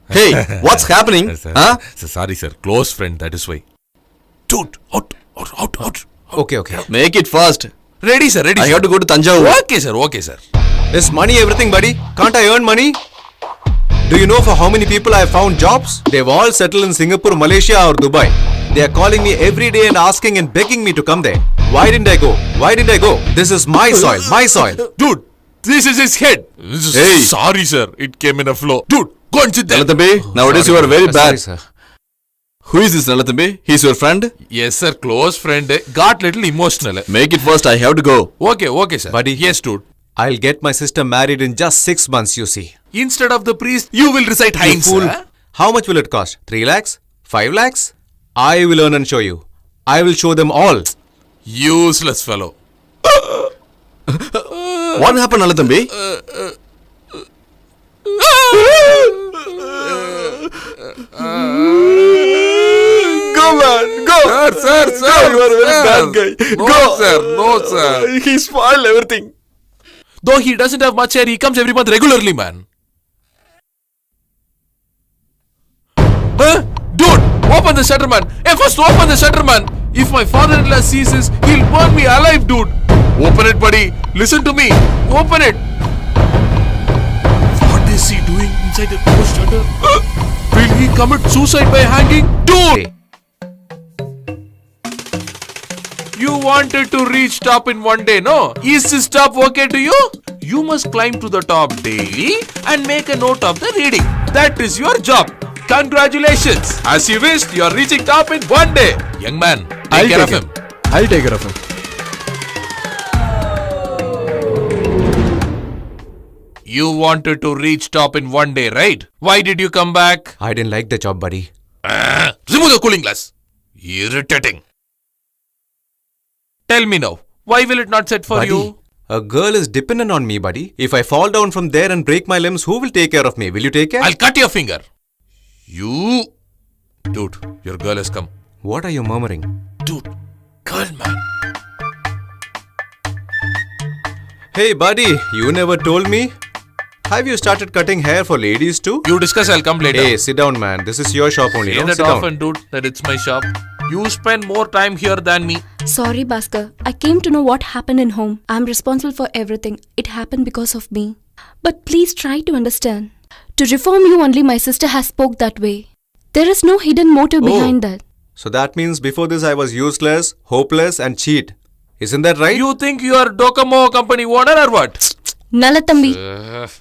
Hey, what's happening? Huh? Sorry, sir. Close friend, that is why. Dude, out. Okay. Make it fast. Ready, sir. I have to go to Tanjore. Okay, sir. Is money everything, buddy? Can't I earn money? Do you know for how many people I have found jobs? They've all settled in Singapore, Malaysia or Dubai. They are calling me every day and asking and begging me to come there. Why didn't I go? This is my soil. Dude, this is his head. Hey. Sorry, sir. It came in a flow. Dude, go and sit there. Nalathambi, nowadays you are very bad. Sorry, sir. Who is this Nalathambi? He's your friend? Yes, sir. Close friend. Got little emotional. Make it fast, I have to go. Okay, sir. Buddy. Yes, dude. I'll get my sister married in just 6 months, you see. Instead of the priest, you will recite You hymns. fool. Huh? How much will it cost? 3 lakhs? 5 lakhs? I will earn and show you. I will show them all. Useless fellow. What happened, Nalathambi? Go, man, go. Sir. You are a very bad guy. No, sir. He spoiled everything. Though he doesn't have much hair, he comes every month regularly, man. Huh? Dude, open the shutter, man. Hey, first open the shutter, man. If my father-in-law sees this, he'll burn me alive, dude. Open it, buddy. Listen to me. Open it. What is he doing inside the closed shutter? Will he commit suicide by hanging? Dude! You wanted to reach top in one day, no? Is this top okay to you? You must climb to the top daily and make a note of the reading. That is your job. Congratulations. As you wished, you are reaching top in one day. Young man, take care of him. I'll take care of him. You wanted to reach top in one day, right? Why did you come back? I didn't like the job, buddy. Remove the cooling glass. Irritating. Tell me now, why will it not set for Buddy, you? a girl is dependent on me, buddy. If I fall down from there and break my limbs, who will take care of me? Will you take care? I'll cut your finger. You... Dude, your girl has come. What are you murmuring? Dude, girl, man. Hey, buddy, you never told me. Have you started cutting hair for ladies too? You discuss, I'll come later. Hey, sit down, man. This is your shop only. Say No? that Sit often, down. dude, that it's my shop. You spend more time here than me. Sorry, Bhaskar. I came to know what happened in home. I'm responsible for everything. It happened because of me. But please try to understand. To reform you only my sister has spoke that way. There is no hidden motive behind that. So that means before this I was useless, hopeless and cheat. Isn't that right? You think you are Docomo company owner or what? Nalathambi.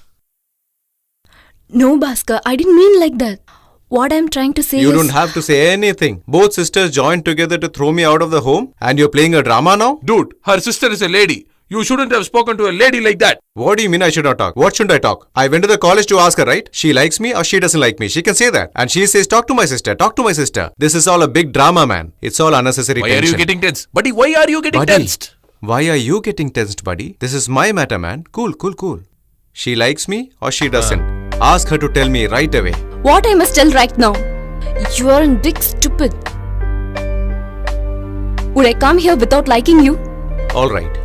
No, Bhaskar. I didn't mean like that. What I'm trying to say You is... don't have to say anything. Both sisters joined together to throw me out of the home and you're playing a drama now? Dude, her sister is a lady. You shouldn't have spoken to a lady like that. What do you mean I should not talk? What shouldn't I talk? I went to the college to ask her, right? She likes me or she doesn't like me. She can say that. And she says, talk to my sister, talk to my sister. This is all a big drama, man. It's all unnecessary Why tension. are you getting tense? Buddy, why are you getting Buddy, tensed? why are you getting tensed, buddy? This is my matter, man. Cool, cool, cool. She likes me or she doesn't. Ask her to tell me right away. What I must tell right now? You are a big stupid. Would I come here without liking you? Alright.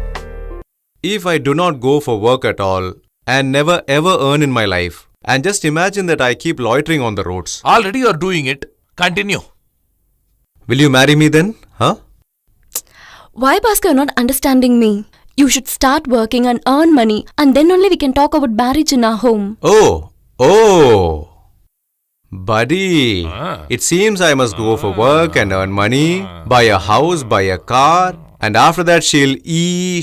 If I do not go for work at all and never ever earn in my life, and just imagine that I keep loitering on the roads. Already you're doing it. Continue. Will you marry me then? Huh? Why, Bhaskar, not understanding me? You should start working and earn money, and then only we can talk about marriage in our home. Oh. Buddy, it seems I must go for work and earn money, buy a house, buy a car, and after that she'll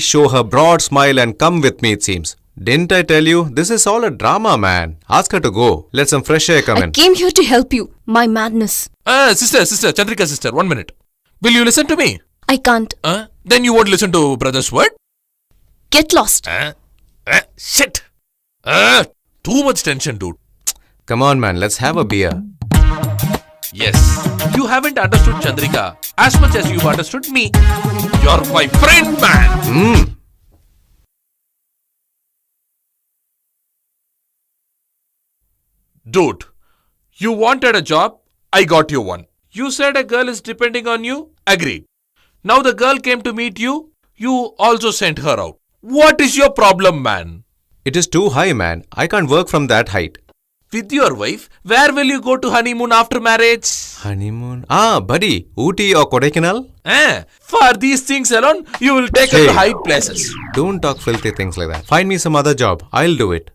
show her broad smile and come with me, it seems. Didn't I tell you? This is all a drama, man. Ask her to go. Let some fresh air come I in. came here to help you. My madness. Sister, Chandrika sister, 1 minute. Will you listen to me? I can't. Then you won't listen to brother's word? Get lost. Shit. Too much tension, dude. Come on, man. Let's have a beer. Yes. You haven't understood Chandrika as much as you've understood me. You're my friend, man. Dude, you wanted a job, I got you one. You said a girl is depending on you, agreed. Now the girl came to meet you, you also sent her out. What is your problem, man? It is too high, man. I can't work from that height. With your wife, where will you go to honeymoon after marriage? Honeymoon? Buddy. Ooty or Kodaikanal? For these things alone, you will take her to high places. Don't talk filthy things like that. Find me some other job. I'll do it.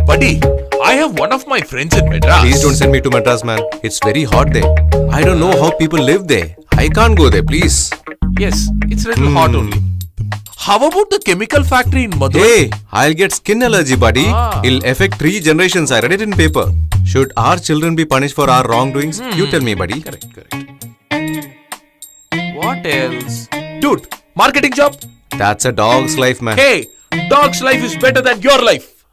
Buddy, I have one of my friends in Madras. Please don't send me to Madras, man. It's very hot there. I don't know how people live there. I can't go there, please. Yes, it's a little hot only. How about the chemical factory in Madurai? Hey, I'll get skin allergy, buddy. It'll affect 3 generations. I read it in paper. Should our children be punished for our wrongdoings? You tell me, buddy. Correct. What else? Dude, marketing job? That's a dog's life, man. Hey, dog's life is better than your life.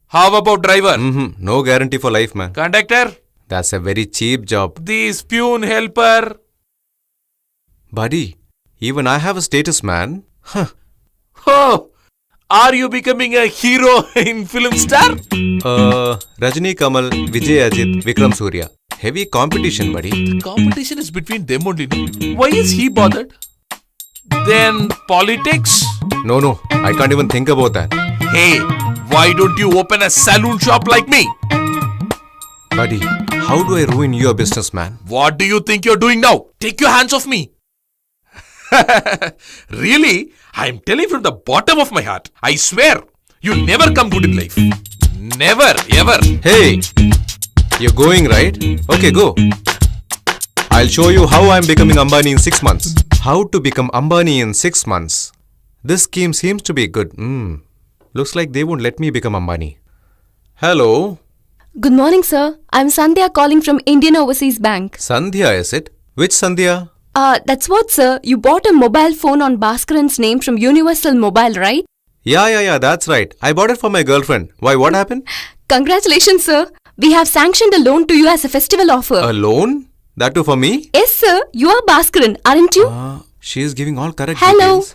How about driver? No guarantee for life, man. Conductor? That's a very cheap job. The spoon helper? Buddy, even I have a status, man. Oh, are you becoming a hero in film star? Rajini Kamal, Vijay Ajit, Vikram Surya. Heavy competition, buddy. The competition is between them only. Why is he bothered? Then politics? No, I can't even think about that. Hey, why don't you open a saloon shop like me? Buddy, how do I ruin your business, man? What do you think you're doing now? Take your hands off me. Really? I'm telling from the bottom of my heart. I swear, you'll never come good in life. Never, ever. Hey, you're going, right? Okay, go. I'll show you how I'm becoming Ambani in 6 months. How to become Ambani in 6 months. This scheme seems to be good. Looks like they won't let me become Ambani. Hello? Good morning, sir. I'm Sandhya calling from Indian Overseas Bank. Sandhya, is it? Which Sandhya? That's what, sir. You bought a mobile phone on Bhaskaran's name from Universal Mobile, right? Yeah, that's right. I bought it for my girlfriend. Why, what happened? Congratulations, sir. We have sanctioned a loan to you as a festival offer. A loan? That too for me? Yes, sir. You are Bhaskaran, aren't you? She is giving all correct Hello. details.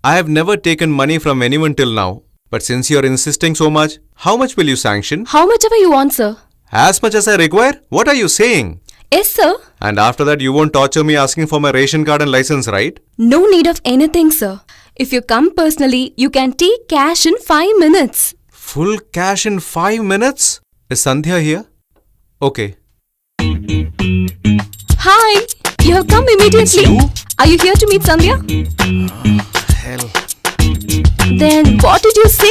I have never taken money from anyone till now. But since you are insisting so much, how much will you sanction? How much ever you want, sir. As much as I require? What are you saying? Yes, sir. And after that, you won't torture me asking for my ration card and license, right? No need of anything, sir. If you come personally, you can take cash in 5 minutes. Full cash in 5 minutes? Is Sandhya here? Okay. Hi. You have come immediately. Are you here to meet Sandhya? Hell. Then what did you say?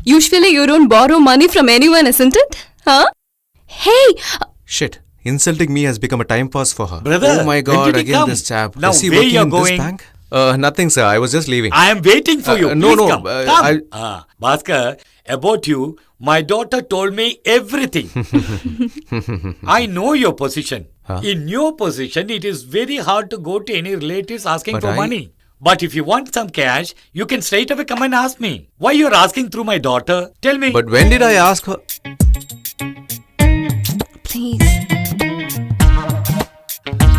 Usually you don't borrow money from anyone, isn't it? Huh? Hey! Shit. Insulting me has become a time pass for her. Brother, oh my when god, did he again come? this chap. Now, Is he where working you're in this going? bank? Nothing, sir. I was just leaving. I am waiting for you. no, Please no, come. Come. Bhaskar, about you, my daughter told me everything. I know your position. In your position, it is very hard to go to any relatives asking But for money. But if you want some cash, you can straight away come and ask me. Why you're asking through my daughter? Tell me. But when did I ask her? Please.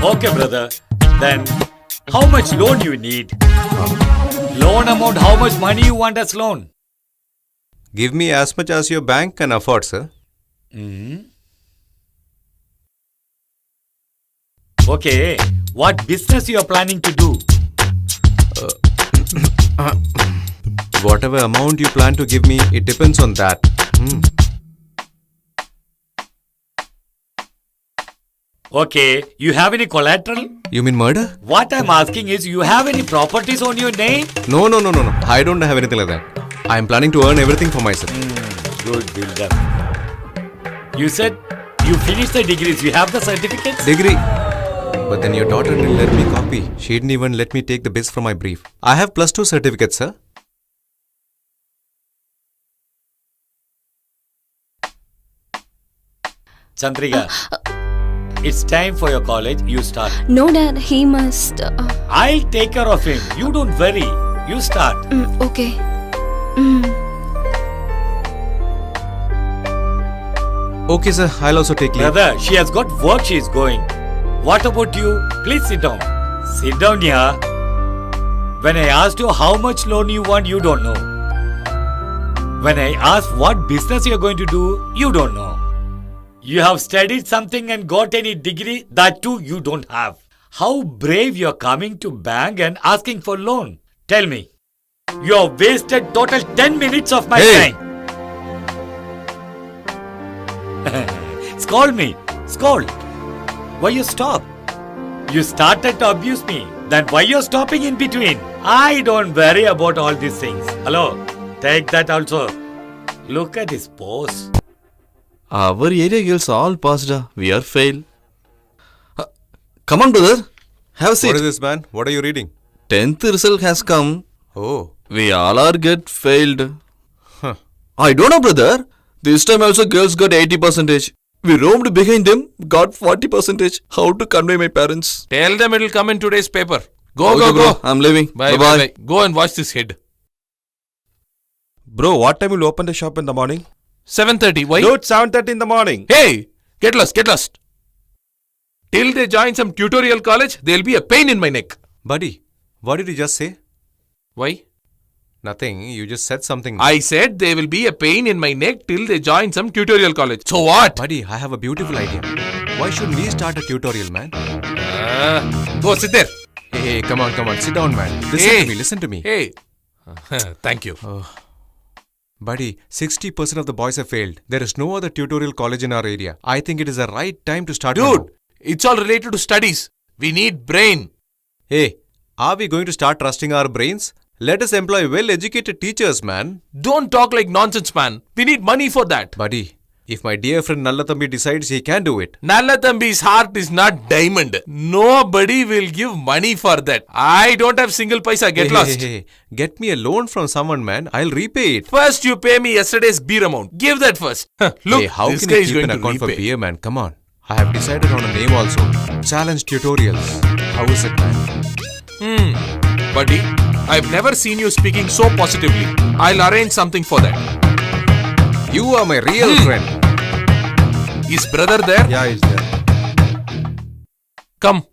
Okay, brother. Then, how much loan you need? Loan amount, how much money you want as loan? Give me as much as your bank can afford, sir. Okay, what business you are planning to do? Whatever amount you plan to give me, it depends on that. Okay, you have any collateral? You mean murder? What I'm asking is, you have any properties on your name? No. I don't have anything like that. I am planning to earn everything for myself. Good builder. You said you finished the degrees. You have the certificates? Degree. But then your daughter didn't let me copy. She didn't even let me take the bits from my brief. I have +2 certificates, sir. Chandrika, it's time for your college. You start. No, Dad, he must. I'll take care of him. You don't worry. You start. Okay. Okay, sir. I'll also take leave. Brother, she has got work she is going. What about you? Please sit down. Sit down here. When I asked you how much loan you want, you don't know. When I asked what business you are going to do, you don't know. You have studied something and got any degree, that too you don't have. How brave you are coming to bank and asking for loan. Tell me. You have wasted total 10 minutes of my time. Scold me. Scold. Why you stop? You started to abuse me. Then why you stopping in between? I don't worry about all these things. Hello. Take that also. Look at his pose. Our area girls all passed. We are failed. Come on, brother. Have a seat. What is this, man? What are you reading? 10th result has come. Oh. We all are get failed. I don't know, brother. This time also girls got 80%. We roamed behind them, got 40%. How to convey my parents? Tell them it'll come in today's paper. Go, Okay, go, bro. go. I'm leaving. Bye. Go and wash this head. Bro, what time will you open the shop in the morning? 7:30. Why? Dude, 7:30 in the morning. Hey! Get lost. Till they join some tutorial college, there'll be a pain in my neck. Buddy, what did you just say? Why? Nothing. You just said something. I said there will be a pain in my neck till they join some tutorial college. So what? Buddy, I have a beautiful idea. Why shouldn't we start a tutorial, man? Go sit there. Hey, come on. Sit down, man. Listen to me. Hey. Thank you. Buddy, 60% of the boys have failed. There is no other tutorial college in our area. I think it is the right time to start. Dude, it's all related to studies. We need brain. Hey, are we going to start trusting our brains? Let us employ well-educated teachers, man. Don't talk like nonsense, man. We need money for that. Buddy, if my dear friend Nallathambi decides, he can do it. Nallathambi's heart is not diamond. Nobody will give money for that. I don't have single paisa. Get lost. Hey. Get me a loan from someone, man. I'll repay it. First, you pay me yesterday's beer amount. Give that first. Look, Hey, how this can guy you is keep going an to account for repay. beer, man? Come on. I have decided on a name also. Challenge Tutorials. How is it, man? Buddy, I've never seen you speaking so positively. I'll arrange something for that. You are my real friend. Is brother there? Yeah, he's there. Come.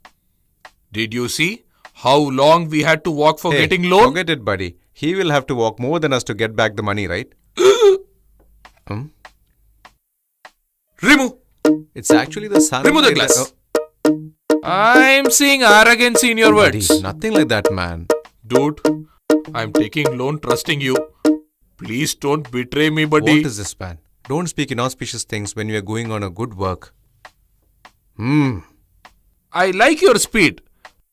Did you see how long we had to walk for Hey, getting loan? Forget it, buddy. He will have to walk more than us to get back the money, right? Remove. It's actually the sun. Remove the glass. I'm seeing arrogance in your words. Buddy, nothing like that, man. Dude, I'm taking loan trusting you. Please don't betray me, buddy. What is this, man? Don't speak inauspicious things when we are going on a good work. I like your speed,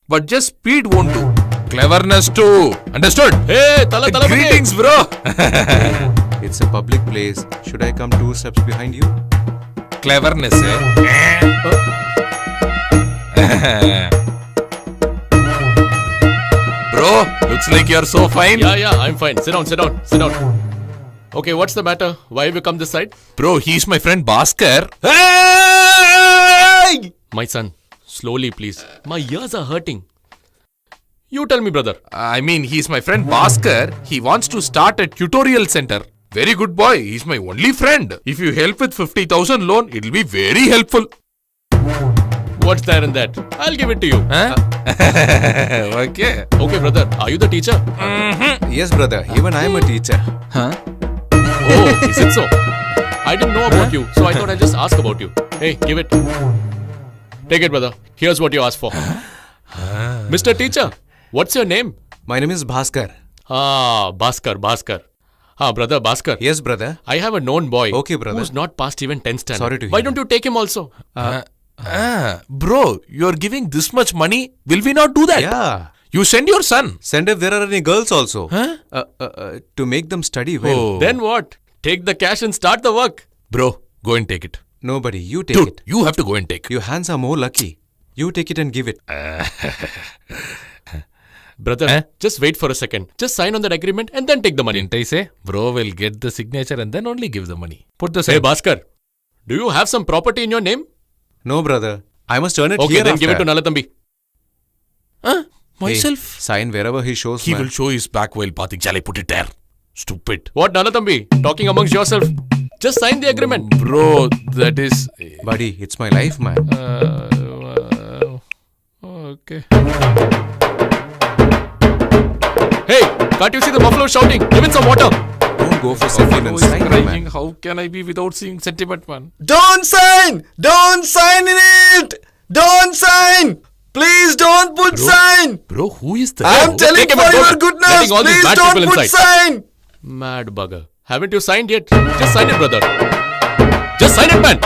but just speed won't do. Cleverness too. Understood? Hey, Tala. Greetings, bro. It's a public place. Should I come 2 steps behind you? Cleverness, eh? Bro, looks like you're so fine. Yeah, I'm fine. Sit down. Okay, what's the matter? Why have you come this side? Bro, he's my friend Bhaskar. Hey! My son, slowly please. My ears are hurting. You tell me, brother. I mean, he's my friend Bhaskar. He wants to start a tutorial center. Very good boy. He's my only friend. If you help with 50,000 loan, it'll be very helpful. What's there in that? I'll give it to you. Huh? Okay. Okay, brother. Are you the teacher? Yes, brother. Even I am a teacher. Huh? Oh, is it so? I didn't know about you, so I thought I'd just ask about you. Hey, give it. Take it, brother. Here's what you asked for. Mr. Teacher, what's your name? My name is Bhaskar. Ah, Bhaskar. Brother Bhaskar. Yes, brother. I have a known boy. Okay, brother. Who's not passed even 10th standard. Sorry to hear Why don't you take him also? Bro, you're giving this much money. Will we not do that? Yeah. You send your son. Send if there are any girls also. Huh? To make them study well. Oh. Then what? Take the cash and start the work. Bro, go and take it. Nobody. You take Dude, it. you have to go and take. Your hands are more lucky. You take it and give it. Brother, just wait for a second. Just sign on that agreement and then take the money. Didn't I say? Bro will get the signature and then only give the money. Put the Hey, sign. Bhaskar, do you have some property in your name? No, brother. I must earn it Okay, here then after. give it to Nalathambi. Hey, Myself. sign wherever he shows. He man. will show his back while bathing. Shall I put it there? Stupid. What, Nalathambi? Talking amongst yourself. Just sign the agreement. Bro, that is... Buddy, it's my life, man. Okay. Hey, can't you see the buffalo shouting? Give it some water. Don't go for sentiments. Sign, Crying. man. How can I be without seeing sentiment, man? Don't sign! Don't sign in it! Don't sign! Please don't put sign! Bro, who is that? I'm telling take him for and go. your goodness! Letting all these Please bad don't people put inside. sign! Mad bugger. Haven't you signed yet? Just sign it, brother. Just sign it, man.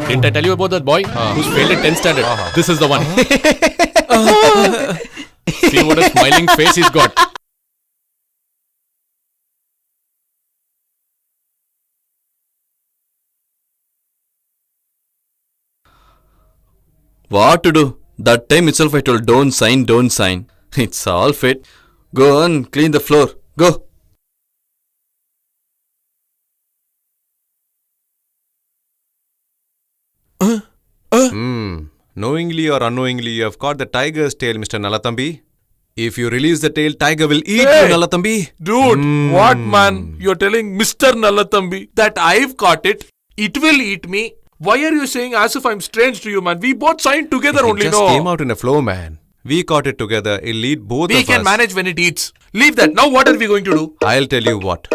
Didn't I tell you about that boy who's failed at 10th standard? This is the one. See what a smiling face he's got. What to do? That time itself I told don't sign, don't sign. It's all fate. Go on, clean the floor. Go. Knowingly or unknowingly, you have caught the tiger's tail, Mr. Nalathambi. If you release the tail, tiger will eat Hey! you, Nalathambi. Dude, what man? You're telling Mr. Nalathambi that I've caught it. It will eat me. Why are you saying as if I'm strange to you, man? We both signed together It only, just no? came out in a flow, man. We caught it together. It'll lead both We of can us. manage when it eats. Leave that. Now what are we going to do? I'll tell you what.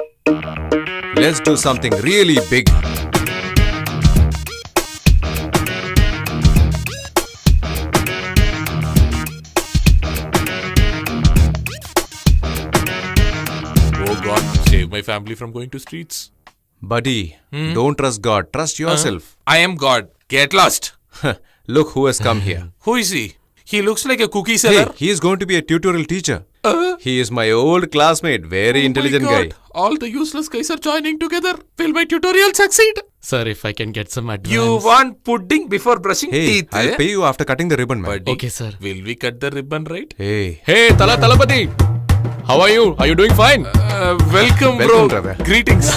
Let's do something really big. Oh God, save my family from going to streets. Buddy, don't trust God. Trust yourself. I am God. Get lost. Look who has come here. Who is he? He looks like a cookie Hey, seller. he is going to be a tutorial teacher. He is my old classmate. Very intelligent Oh my God. guy. All the useless guys are joining together. Will my tutorial succeed? Sir, if I can get some advance. You want pudding before brushing Hey, teeth? I'll eh? pay you after cutting the ribbon, man. Buddy, Okay, sir. Will we cut the ribbon right? Hey, Hey, Talapati. How are you? Are you doing fine? Welcome, bro. Welcome, brother. Greetings.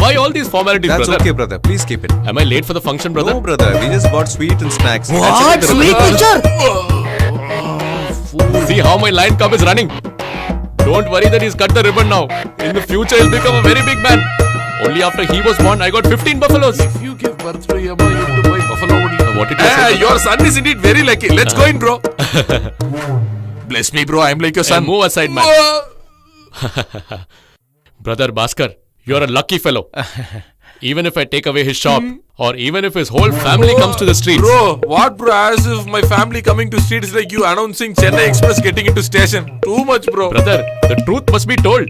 Why all these formalities, that's brother? okay, brother. Please keep it. Am I late for the function, brother? No, brother. We just bought sweet and snacks. What? Sweet teacher? See how my lion cub is running. Don't worry that he's cut the ribbon now. In the future, he'll become a very big man. Only after he was born, I got 15 buffaloes. If you give birth to Yama, you have to buy buffalo only. What did you say? Your son is indeed very lucky. Let's go in, bro. Bless me, bro. I'm like your son. Move aside, man. Brother Bhaskar, you're a lucky fellow. Even if I take away his shop, or even if his whole family comes to the streets. Bro, what bro? As if my family coming to streets like you announcing Chennai Express getting into station. Too much, bro. Brother, the truth must be told.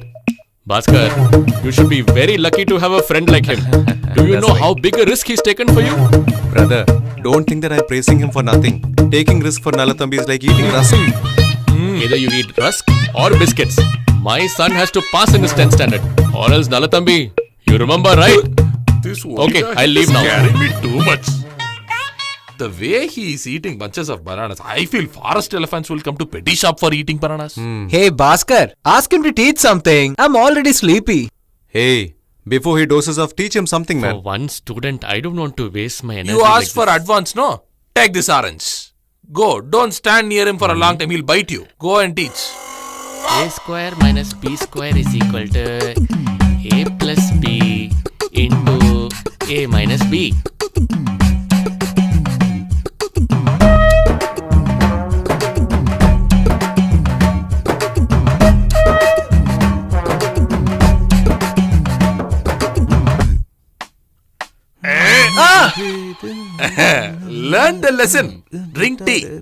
Bhaskar, you should be very lucky to have a friend like him. Do you That's know right. how big a risk he's taken for you? Brother, don't think that I'm praising him for nothing. Taking risk for Nalathambi is like eating rusk. Either you eat rusk or biscuits. My son has to pass in his 10th standard. Or else Nalathambi, you remember, right? This Okay, guy I'll leave is now. Scaring me too much. The way he is eating bunches of bananas, I feel forest elephants will come to petty shop for eating bananas. Hey Bhaskar, ask him to teach something. I'm already sleepy. Hey, before he doses off, teach him something, For man. one student, I don't want to waste my energy. You asked like for this. advance, no? Take this orange. Go, don't stand near him for a long time, he'll bite you. Go and teach. A square minus B square is equal to A plus B into A minus B. Learn the lesson. Drink tea.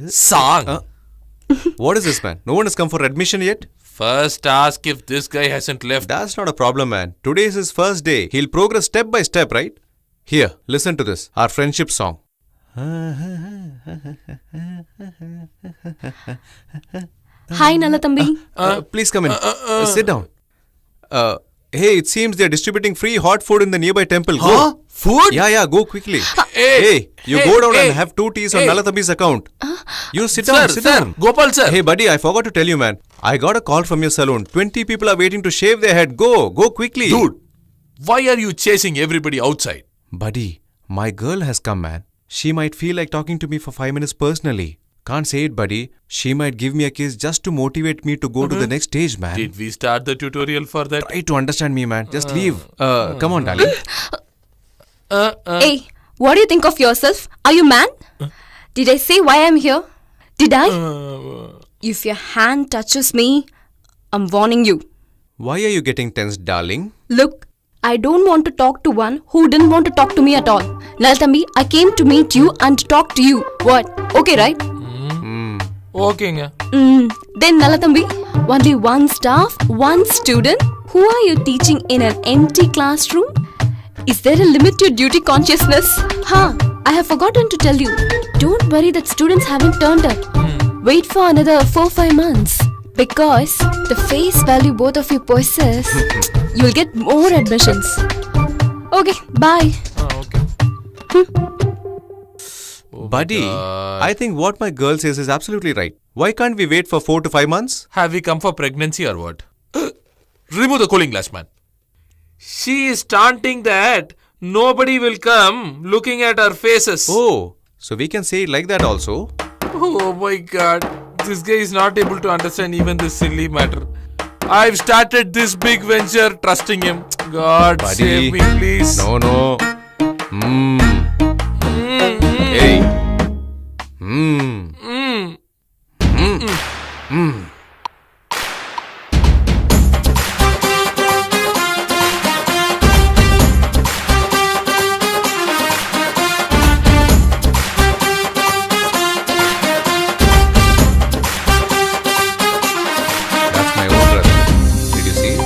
Song. What is this, man? No one has come for admission yet? First ask if this guy hasn't left. That's not a problem, man. Today is his first day. He'll progress step by step, right? Here, listen to this. Our friendship song. Hi, Nalatambi. Please come in. Sit down. Hey, it seems they're distributing free hot food in the nearby temple. Go. Food? Yeah, go quickly. Hey, you hey, go down hey, and have 2 teas on hey. Nalatambi's account. You sit Sir, down, sit sir, down. Gopal sir. Hey, buddy, I forgot to tell you, man. I got a call from your salon. 20 people are waiting to shave their head. Go quickly. Dude, why are you chasing everybody outside? Buddy, my girl has come, man. She might feel like talking to me for 5 minutes personally. Can't say it, buddy. She might give me a kiss just to motivate me to go to the next stage, man. Did we start the tutorial for that? Try to understand me, man. Just leave. Come on, darling. Hey, what do you think of yourself? Are you man? Did I say why I'm here? Did I? If your hand touches me, I'm warning you. Why are you getting tense, darling? Look, I don't want to talk to one who didn't want to talk to me at all. Nalatambi, I came to meet you and to talk to you. What? Okay, right? Okay. Then Nalatambi, only one staff, one student? Who are you teaching in an empty classroom? Is there a limit to your duty consciousness? I have forgotten to tell you. Don't worry that students haven't turned up. Wait for another 4-5 months. Because the face value both of you possess, you'll get more admissions. Okay, bye. Buddy, I think what my girl says is absolutely right. Why can't we wait for 4 to 5 months? Have we come for pregnancy or what? Remove the cooling glass, man. She is taunting that nobody will come looking at our faces. Oh, so we can say it like that also. Oh my god. This guy is not able to understand even this silly matter. I've started this big venture trusting him. God Buddy, save me, please. No. Hey. That's my own brother. Did you see?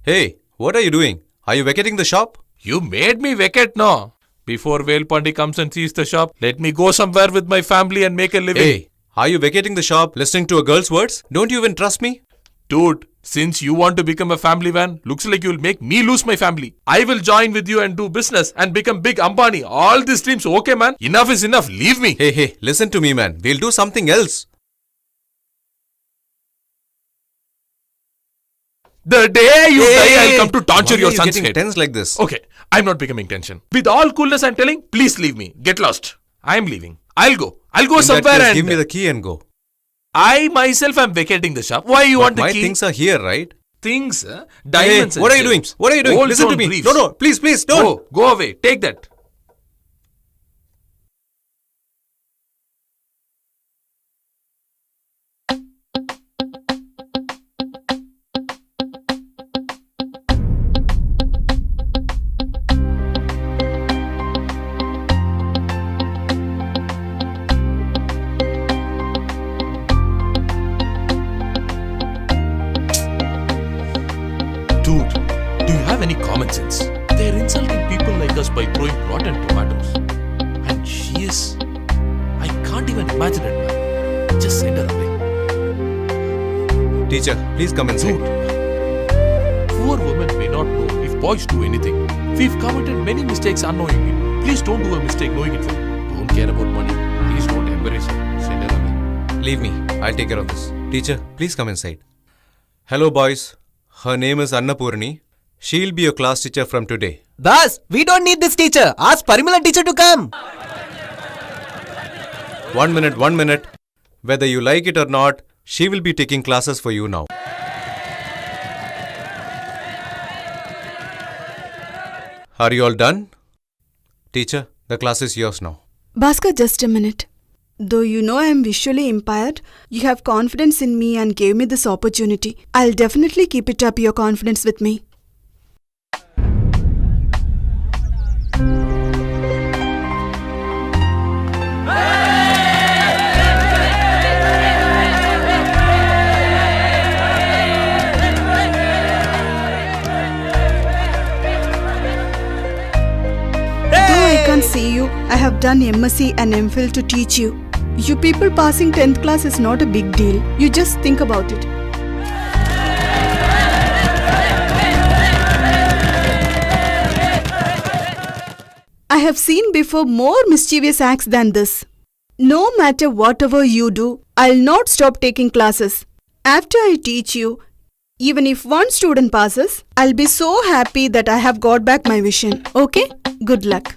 Hey, what are you doing? Are you vacating the shop? You made me vacate, no? Before Velpandi comes and sees the shop, let me go somewhere with my family and make a living. Hey, are you vacating the shop listening to a girl's words? Don't you even trust me? Dude, since you want to become a family man, looks like you'll make me lose my family. I will join with you and do business and become big Ambani. All these dreams, okay man? Enough is enough. Leave me. Hey, listen to me, man. We'll do something else. The day you die, I'll come to torture Why your are you son's getting head. tense like this? Okay, I'm not becoming tension. With all coolness I'm telling, please leave me. Get lost. I'm leaving. I'll go In that somewhere case, and... give me the key and go. I myself am vacating the shop. Why you But want the my key? things are here, right? Things, Hey, diamonds. what are you doing? What are you doing? Gold Listen to stone me. briefs. No, please, don't. Go away. Take that. Dude, do you have any common sense? They're insulting people like us by throwing rotten tomatoes. Imagine it, man. Just send her away. Teacher, please come inside. Poor women may not know if boys do anything. We've committed many mistakes unknowingly. Please don't do a mistake knowing it. Don't care about money. Please don't embarrass her. Send her away. Leave me. I'll take care of this. Teacher, please come inside. Hello, boys. Her name is Annapurni. She'll be your class teacher from today. Boss, we don't need this teacher. Ask Parimala teacher to come. 1 minute. Whether you like it or not, she will be taking classes for you now. Are you all done? Teacher, the class is yours now. Bhaskar, just a minute. Though you know I am visually impaired, you have confidence in me and gave me this opportunity. I'll definitely keep it up, your confidence with me. Though I can't see you, I have done MSc and MPhil to teach you. You people passing 10th class is not a big deal. You just think about it. I have seen before more mischievous acts than this. No matter whatever you do, I'll not stop taking classes. After I teach you, even if one student passes, I'll be so happy that I have got back my vision. Okay? Good luck.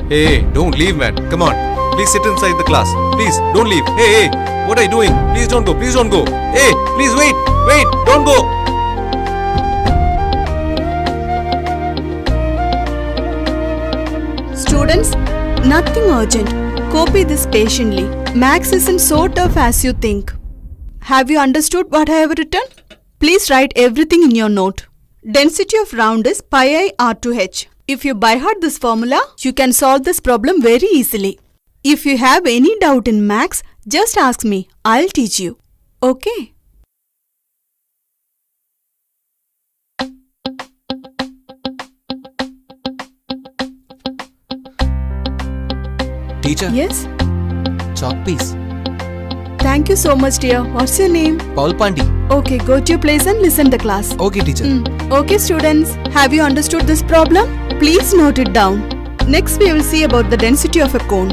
Hey, don't leave, man. Come on. Please sit inside the class. Please, don't leave. Hey, what are you doing? Please don't go. Hey, please wait. Don't go. Students, nothing urgent. Copy this patiently. Max isn't so tough as you think. Have you understood what I have written? Please write everything in your note. Density of round is pi I R2H. If you by heart this formula, you can solve this problem very easily. If you have any doubt in max, just ask me. I'll teach you. Okay? Teacher, Yes? chalk piece. Thank you so much, dear. What's your name? Paul Pandi. Okay, go to your place and listen the class. Okay, teacher. Okay, students, have you understood this problem? Please note it down. Next, we will see about the density of a cone.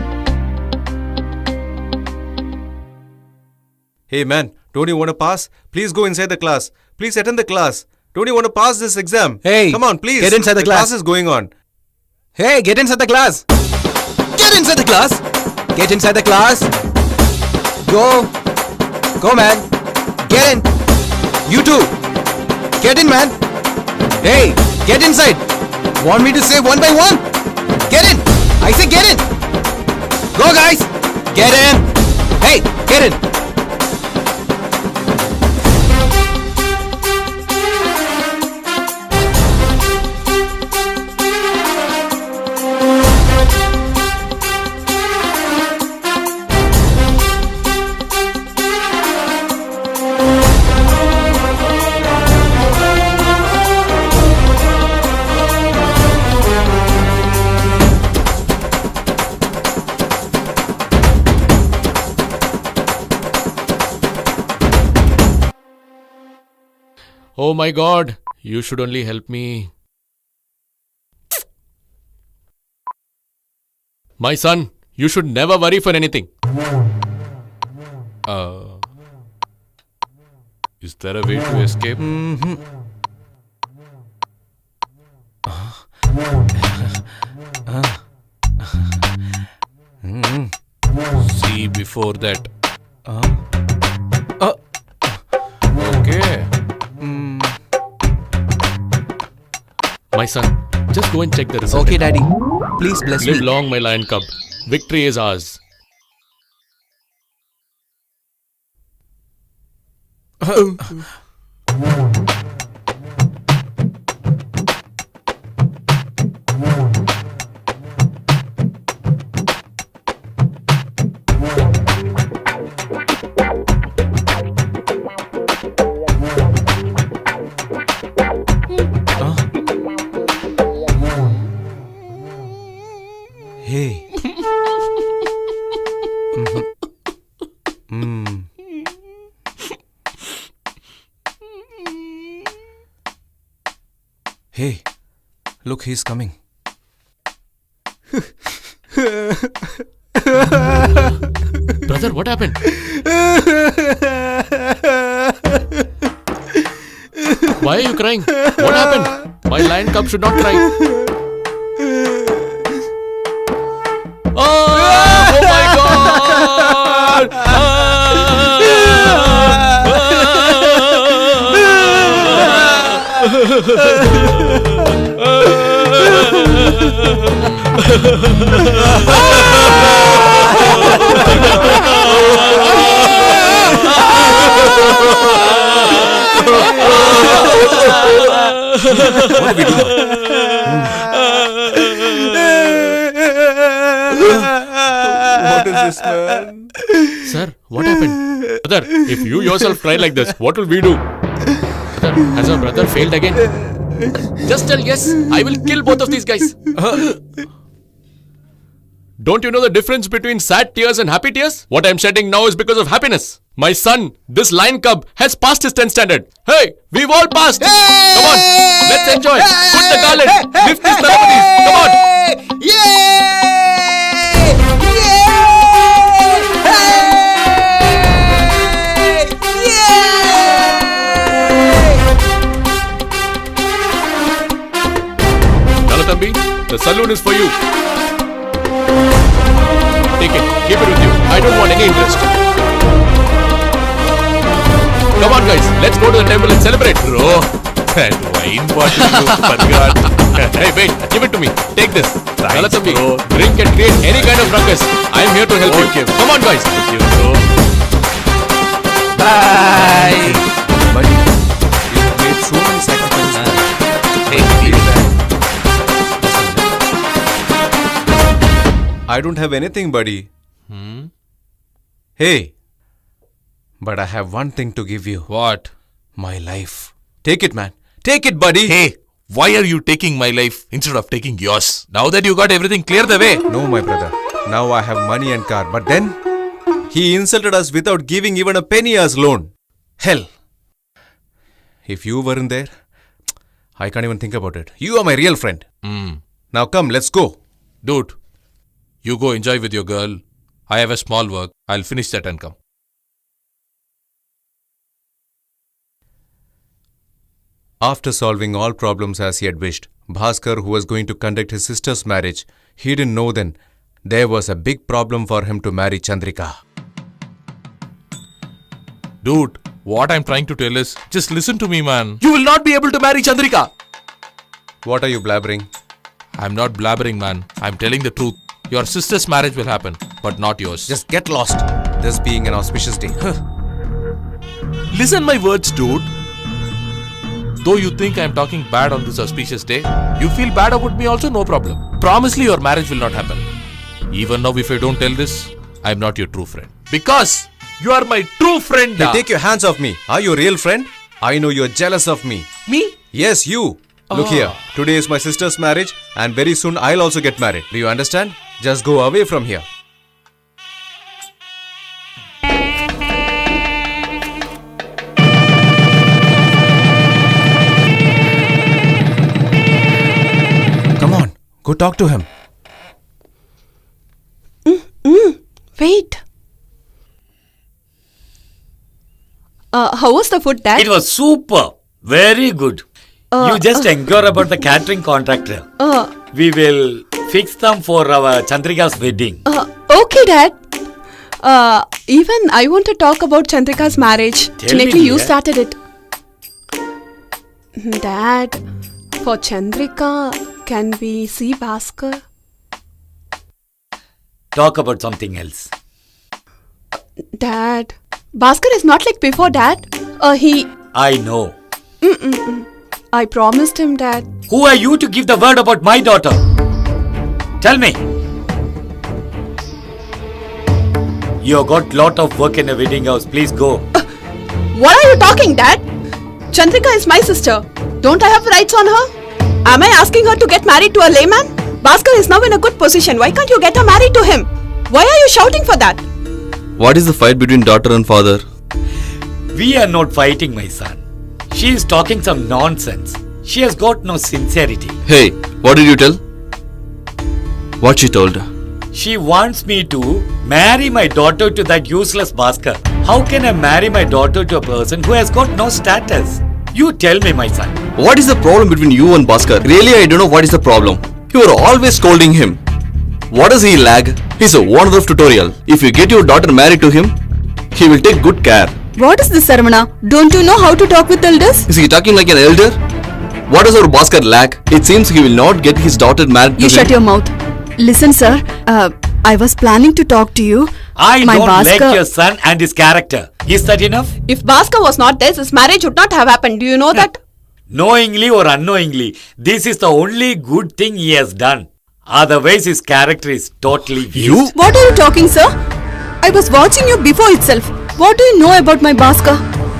Hey, man, don't you want to pass? Please go inside the class. Please attend the class. Don't you want to pass this exam? Hey, come on, please. get inside the class. Class is going on. Hey, get inside the class. Get inside the class. Get inside the class. Go. Go, man. Get in. You too. Get in, man. Hey, get inside. Want me to say one by one? Get in. I say get in. Go, guys. Get in. Hey, get in. Oh my god, you should only help me. My son, you should never worry for anything. Is there a way to escape? See before that. Okay. My son, just go and check the result. Okay, Daddy. Please bless Live me. long, my lion cub. Victory is ours. Hey, look, he's coming. Brother, what happened? Why are you crying? What happened? My lion cub should not cry. Oh my God! What do we do? What is this, man? Sir, what happened? Brother, if you yourself cry like this, what will we do? Brother, has our brother failed again? Just tell yes, I will kill both of these guys. Don't you know the difference between sad tears and happy tears? What I'm shedding now is because of happiness. My son, this lion cub, has passed his 10th standard. Hey, we've all passed. Come on, let's enjoy. Put the garland. Lift these melodies. Come on. Nalatambi, the saloon is for you. Take it. Keep it with you. I don't want any interest. Come on, guys. Let's go to the temple and celebrate. Bro, that wine bottle you forgot. Hey, wait. Give it to me. Take this. Thanks, Nalatambi, bro. drink and create any kind of ruckus. I am here to help Okay. you. Come on, guys. Thank you, bro. Bye. Buddy, you have made so many sacrifices. I don't have anything, buddy. Hey, but I have one thing to give you. What? My life. Take it, man. Take it, buddy. Hey, why are you taking my life instead of taking yours? Now that you got everything, clear the way. No, my brother. Now I have money and car. But then, he insulted us without giving even a penny as loan. Hell. If you weren't there, I can't even think about it. You are my real friend. Now come, let's go. Dude, you go enjoy with your girl. I have a small work. I'll finish that and come. After solving all problems as he had wished, Bhaskar, who was going to conduct his sister's marriage, he didn't know then there was a big problem for him to marry Chandrika. Dude, what I'm trying to tell is, just listen to me, man. You will not be able to marry Chandrika. What are you blabbering? I'm not blabbering, man. I'm telling the truth. Your sister's marriage will happen, but not yours. Just get lost. This being an auspicious day. Listen my words, dude. Though you think I'm talking bad on this auspicious day, you feel bad about me also, no problem. Promise me your marriage will not happen. Even now, if I don't tell this, I'm not your true friend. Because you are my true friend. Hey, take your hands off me. Are you a real friend? I know you're jealous of me. Me? Yes, you. Look here. Today is my sister's marriage and very soon I'll also get married. Do you understand? Just go away from here. Come on. Go talk to him. Wait. How was the food, Dad? It was super. Very good. You just inquire about the catering contractor. We will fix them for our Chandrika's wedding. Okay, Dad. Even I want to talk about Chandrika's marriage. Tell me, Technically, you dear. started it. Dad, for Chandrika, can we see Bhaskar? Talk about something else. Dad, Bhaskar is not like before, Dad. I know. I promised him, Dad. Who are you to give the word about my daughter? Tell me. You got lot of work in a wedding house. Please go. What are you talking, Dad? Chandrika is my sister. Don't I have rights on her? Am I asking her to get married to a layman? Bhaskar is now in a good position. Why can't you get her married to him? Why are you shouting for that? What is the fight between daughter and father? We are not fighting, my son. She is talking some nonsense. She has got no sincerity. Hey, what did you tell? What she told? She wants me to marry my daughter to that useless Bhaskar. How can I marry my daughter to a person who has got no status? You tell me, my son. What is the problem between you and Bhaskar? Really, I don't know what is the problem. You are always scolding him. What does he lack? He's a wonder of tutorial. If you get your daughter married to him, he will take good care. What is this, Saravana? Don't you know how to talk with elders? Is he talking like an elder? What does our Bhaskar lack? It seems he will not get his daughter married to You him. shut your mouth. Listen, sir. I was planning to talk to you. I My don't like Bhaskar- your son and his character. Is that enough? If Bhaskar was not there, this marriage would not have happened. Do you know that? Knowingly or unknowingly, this is the only good thing he has done. Otherwise, his character is totally waste. What are you talking, sir? I was watching you before itself. What do you know about my Bhaskar?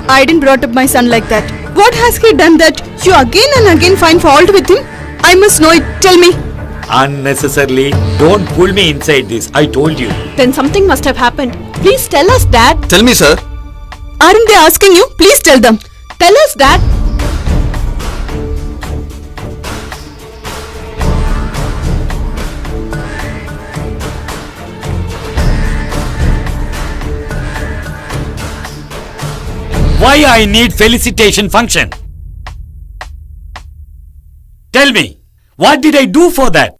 I didn't brought up my son like that. What has he done that you again and again find fault with him? I must know it. Tell me. Unnecessarily, don't pull me inside this. I told you. Then something must have happened. Please tell us, Dad. Tell me, sir. Aren't they asking you? Please tell them. Tell us, Dad. Why I need felicitation function? Tell me, what did I do for that?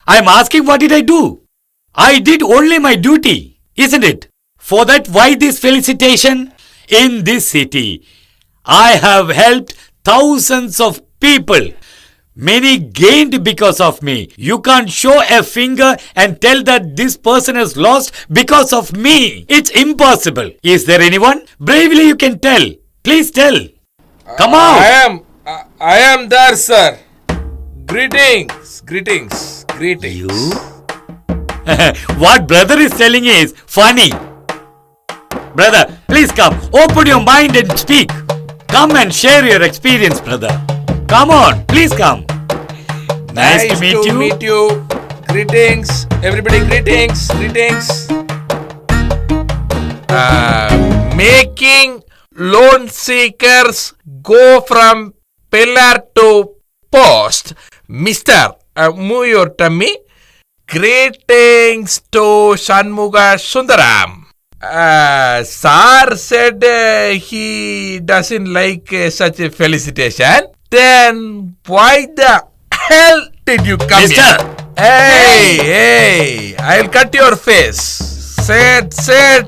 I am asking what did I do? I did only my duty, isn't it? For that, why this felicitation? In this city, I have helped thousands of people. Many gained because of me. You can't show a finger and tell that this person has lost because of me. It's impossible. Is there anyone? Bravely you can tell. Please tell. Come out. I am there, sir. Greetings. You? What brother is telling is funny. Brother, please come. Open your mind and speak. Come and share your experience, brother. Come on, please come. Nice to meet you. Greetings. Everybody, greetings. Making loan seekers go from pillar to post. Mr. Move your tummy. Greetings to Shanmuga Sundaram. Sir said he doesn't like such a felicitation. Then why the hell did you come Mister. here? Hey, I'll cut your face. Sit,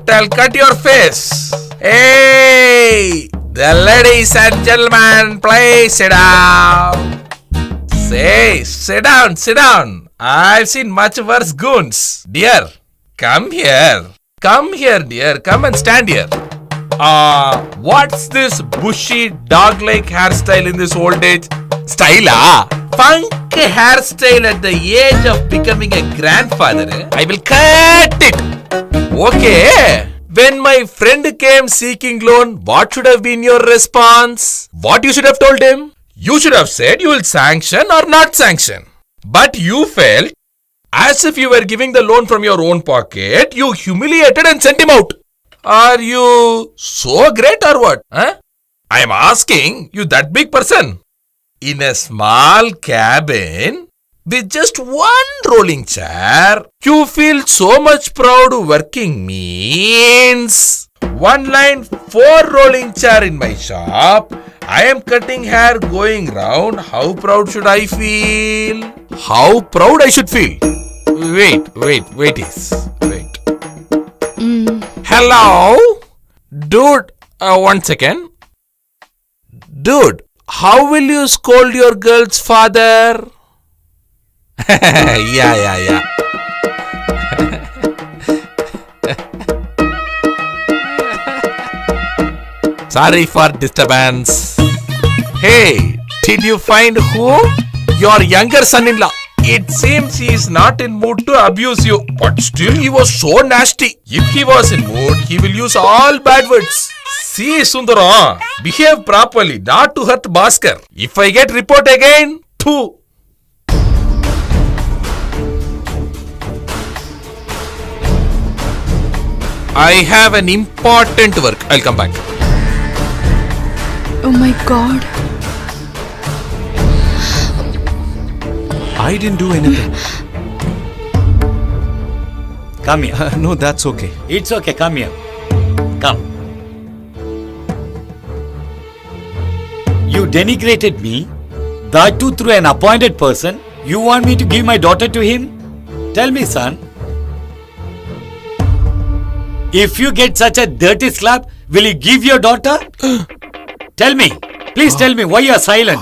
I'll cut your face. Hey, the ladies and gentlemen, please sit down. Say, sit down. I've seen much worse goons. Dear, come here. Dear. Come and stand here. What's this bushy dog-like hairstyle in this old age? Style, Funk hairstyle at the age of becoming a grandfather. I will cut it. Okay. When my friend came seeking loan, what should have been your response? What you should have told him? You should have said you will sanction or not sanction. But you felt as if you were giving the loan from your own pocket. You humiliated and sent him out. Are you so great or what? Huh? I am asking you, that big person in a small cabin with just one rolling chair, you feel so much proud working means one line 4 rolling chair in my shop. I am cutting hair going round. How proud should I feel? How proud I should feel? Wait. Hello? Dude, 1 second. Dude, how will you scold your girl's father? Yeah. Sorry for disturbance. Hey, did you find who? Your younger son-in-law. It seems he is not in mood to abuse you, but still he was so nasty. If he was in mood, he will use all bad words. See, Sundaram, behave properly, not to hurt Bhaskar. If I get report again, too. I have an important work. I'll come back. Oh my God. I didn't do anything. Come here. No, that's okay. It's okay, come here. Come. You denigrated me, that too through an appointed person. You want me to give my daughter to him? Tell me, son. If you get such a dirty slap, will you give your daughter? Tell me. Please tell me why you are silent.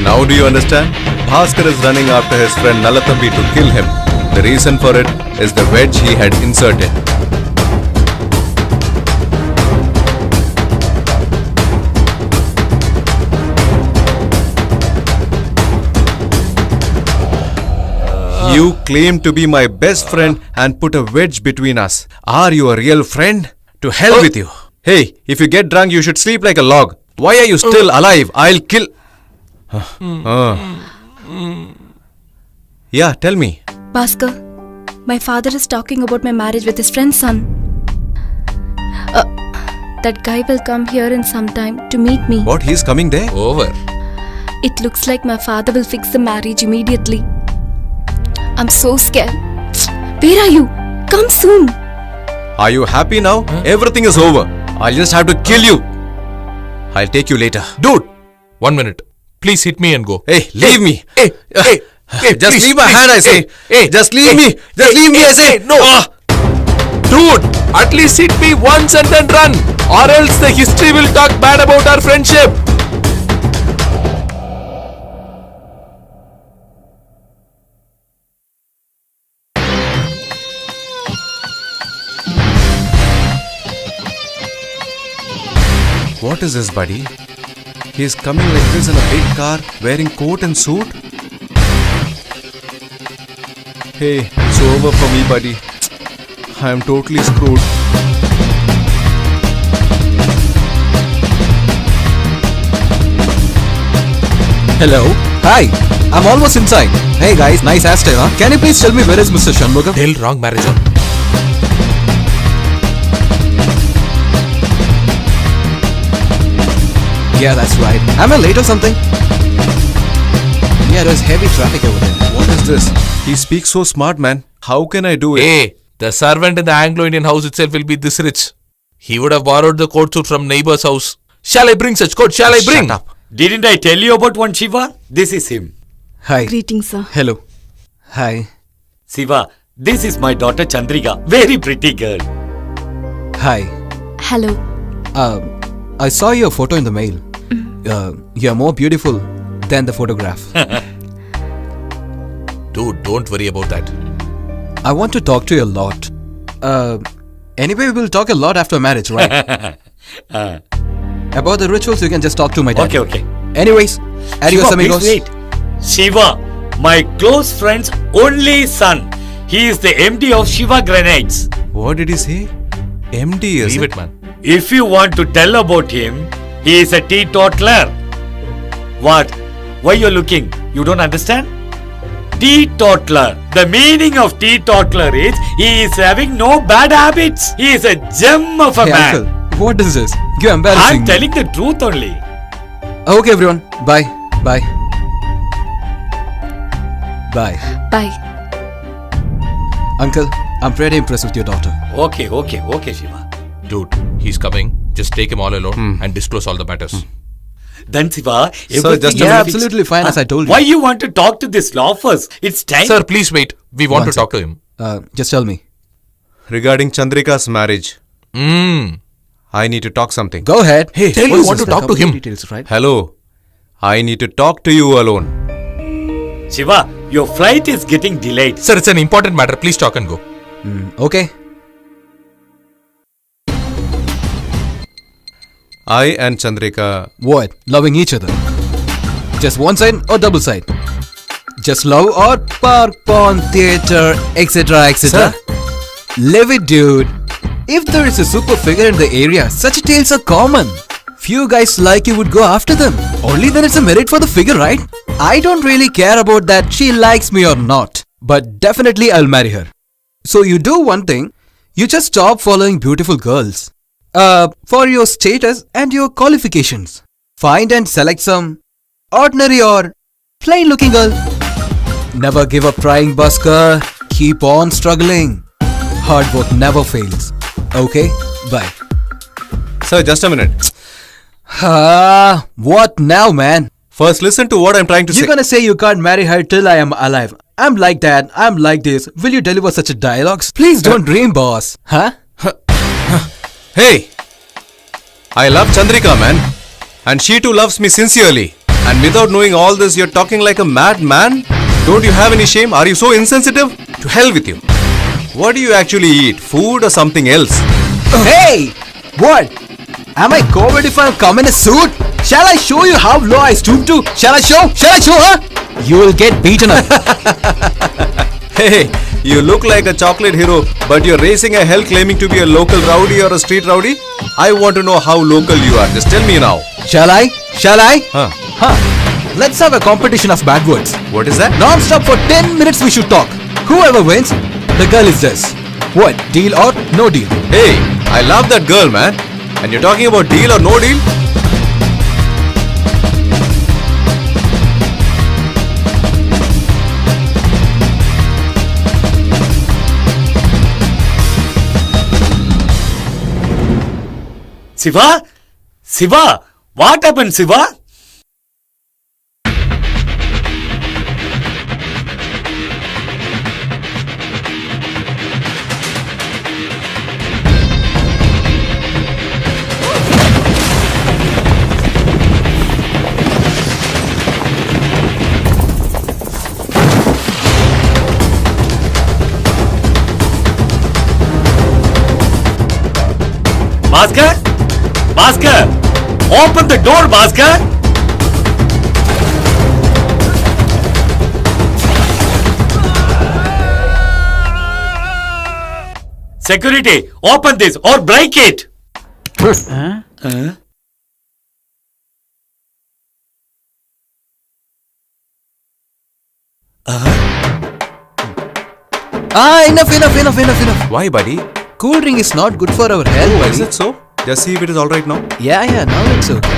Now do you understand? Bhaskar is running after his friend Nalathambi to kill him. The reason for it is the wedge he had inserted. You claim to be my best friend and put a wedge between us. Are you a real friend? To hell with you. Hey, if you get drunk, you should sleep like a log. Why are you still alive? I'll kill. Yeah, tell me. Bhaskar, my father is talking about my marriage with his friend's son. That guy will come here in some time to meet me. What? He's coming there? Over. It looks like my father will fix the marriage immediately. I'm so scared. Where are you? Come soon. Are you happy now? Everything is over. I'll just have to kill you. I'll take you later. Dude, 1 minute. Please hit me and go. Hey, leave me. Hey, Just please, leave my please. hand, I say. Hey, just leave me. Just leave me, I say. No. Dude, at least hit me once and then run. Or else the history will talk bad about our friendship. What is this, buddy? He's coming like this in a big car, wearing coat and suit? Hey, it's over for me, buddy. I am totally screwed. Hello? Hi, I'm almost inside. Hey guys, nice hairstyle, huh? Can you please tell me where is Mr. Shanmugam? Tell wrong marriage on. Yeah, that's right. Am I late or something? Yeah, there's heavy traffic over there. What is this? He speaks so smart, man. How can I do it? Hey, the servant in the Anglo-Indian house itself will be this rich. He would have borrowed the coat suit from neighbor's house. Shall I bring such coat? Shall I bring? Shut up. Didn't I tell you about one Shiva? This is him. Hi. Greetings, sir. Hello. Hi. Shiva, this is my daughter Chandrika. Very pretty girl. Hi. Hello. I saw your photo in the mail. You're more beautiful than the photograph. Dude, don't worry about that. I want to talk to you a lot. Anyway, we'll talk a lot after marriage, right? About the rituals, you can just talk to my dad. Okay. Anyways, adios Shiva, amigos. please wait. Shiva, my close friend's only son. He is the MD of Shiva Grenades. What did he say? MD is Leave it, man. If you want to tell about him, he is a teetotaler. What? Why you're looking? You don't understand? Teetotaler. The meaning of teetotaler is he is having no bad habits. He is a gem of a Hey, man. uncle, what is this? You're embarrassing I'm me. telling the truth only. Okay, everyone. Bye. Bye. Bye. Bye. Uncle, I'm pretty impressed with your daughter. Okay, Shiva. Dude, he's coming. Just take him all alone and disclose all the matters. Then Shiva, just everything Yeah, is fixed. absolutely fine, as I told you. Why you want to talk to this loafers? It's time. Sir, please wait. We want One to talk to him. Just tell me. regarding Chandrika's marriage. I need to talk something. Go ahead. Hey, tell what you is want this? to talk to him. Details, right? Hello. I need to talk to you alone. Shiva, your flight is getting delayed. Sir, it's an important matter. Please talk and go. Okay. I and Chandrika. What? Loving each other. Just one side or double side? Just love or park, pawn, theatre, etc. etc. Live it, dude. If there is a super figure in the area, such tales are common. Few guys like you would go after them. Only then it's a merit for the figure, right? I don't really care about that she likes me or not. but definitely I'll marry her. So you do one thing, you just stop following beautiful girls. For your status and your qualifications. Find and select some ordinary or plain looking girl. Never give up trying, Bhaskar. Keep on struggling. Hard work never fails. Okay? Bye. Sir, just a minute. What now, man? First, listen to what I'm trying to say. You're gonna say you can't marry her till I am alive. I'm like that, I'm like this. Will you deliver such a dialogues? Please don't dream, boss. Huh? Hey! I love Chandrika, man. And she too loves me sincerely. And without knowing all this, you're talking like a madman? Don't you have any shame? Are you so insensitive? To hell with you. What do you actually eat? Food or something else? Hey! What? Am I COVID if I come in a suit? Shall I show you how low I stoop to? Shall I show? Shall I show her? You will get beaten up. Hey, you look like a chocolate hero, but you're raising a hell claiming to be a local rowdy or a street rowdy? I want to know how local you are. Just tell me now. Shall I? Shall I? Huh? Let's have a competition of bad words. What is that? Non-stop for 10 minutes we should talk. Whoever wins, the girl is this. What? Deal or no deal? Hey, I love that girl, man. And you're talking about deal or no deal? Siva? Siva? What happened, Siva? Bhaskar? Bhaskar! Open the door, Bhaskar! Security, open this or break it! Enough. Why, buddy? Cool drink is not good for our health. Oh, buddy. is it so? Just see if it is alright now. Yeah, now it's okay.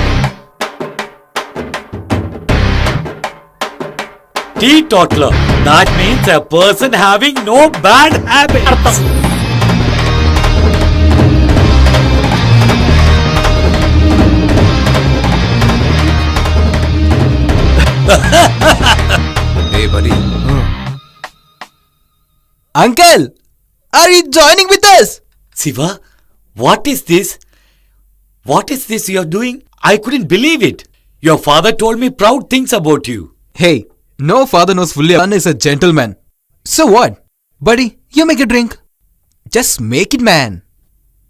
Teetotaler. That means a person having no bad habits. Hey, buddy. Uncle, are you joining with us? Siva, what is this? What is this you are doing? I couldn't believe it. Your father told me proud things about you. Hey, no father knows fully son is a gentleman. So what? Buddy, you make a drink. Just make it, man.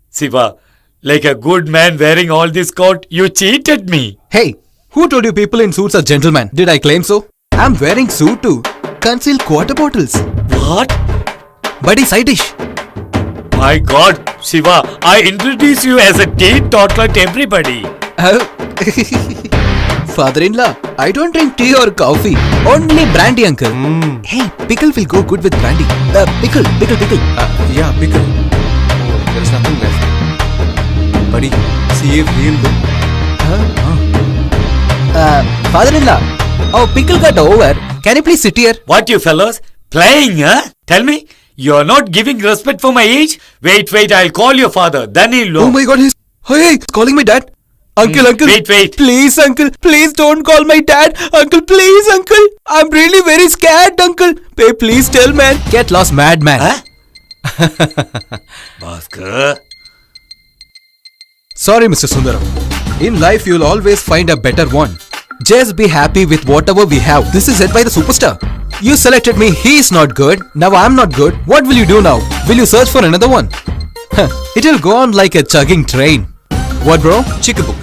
Siva, like a good man wearing all this coat, you cheated me. Hey, who told you people in suits are gentlemen? Did I claim so? I'm wearing suit too. Conceal quarter bottles. What? Buddy, side dish. My God, Siva, I introduce you as a teetotaler to everybody. Father-in-law, I don't drink tea or coffee. Only brandy, uncle. Hey, pickle will go good with brandy. Pickle. Yeah, pickle. Oh, there is nothing left. Buddy, see if he'll do. Father-in-law, our pickle got over. Can you please sit here? What you fellows? Playing, huh? Tell me, you're not giving respect for my age? Wait, I'll call your father. Then he'll know. Oh my God, he's calling me dad. Uncle. Wait. Please, uncle. Please don't call my dad. Uncle, please, uncle. I'm really very scared, uncle. Hey, please tell, man. Get lost, madman. Huh? Bhaskar. Sorry, Mr. Sundaram. In life, you'll always find a better one. Just be happy with whatever we have. This is said by the superstar. You selected me. He is not good. Now I'm not good. What will you do now? Will you search for another one? It'll go on like a chugging train. What, bro? Chick-a-book.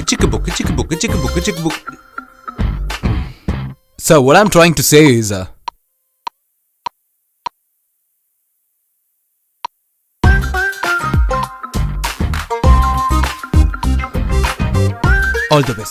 So what I'm trying to say is, all the best.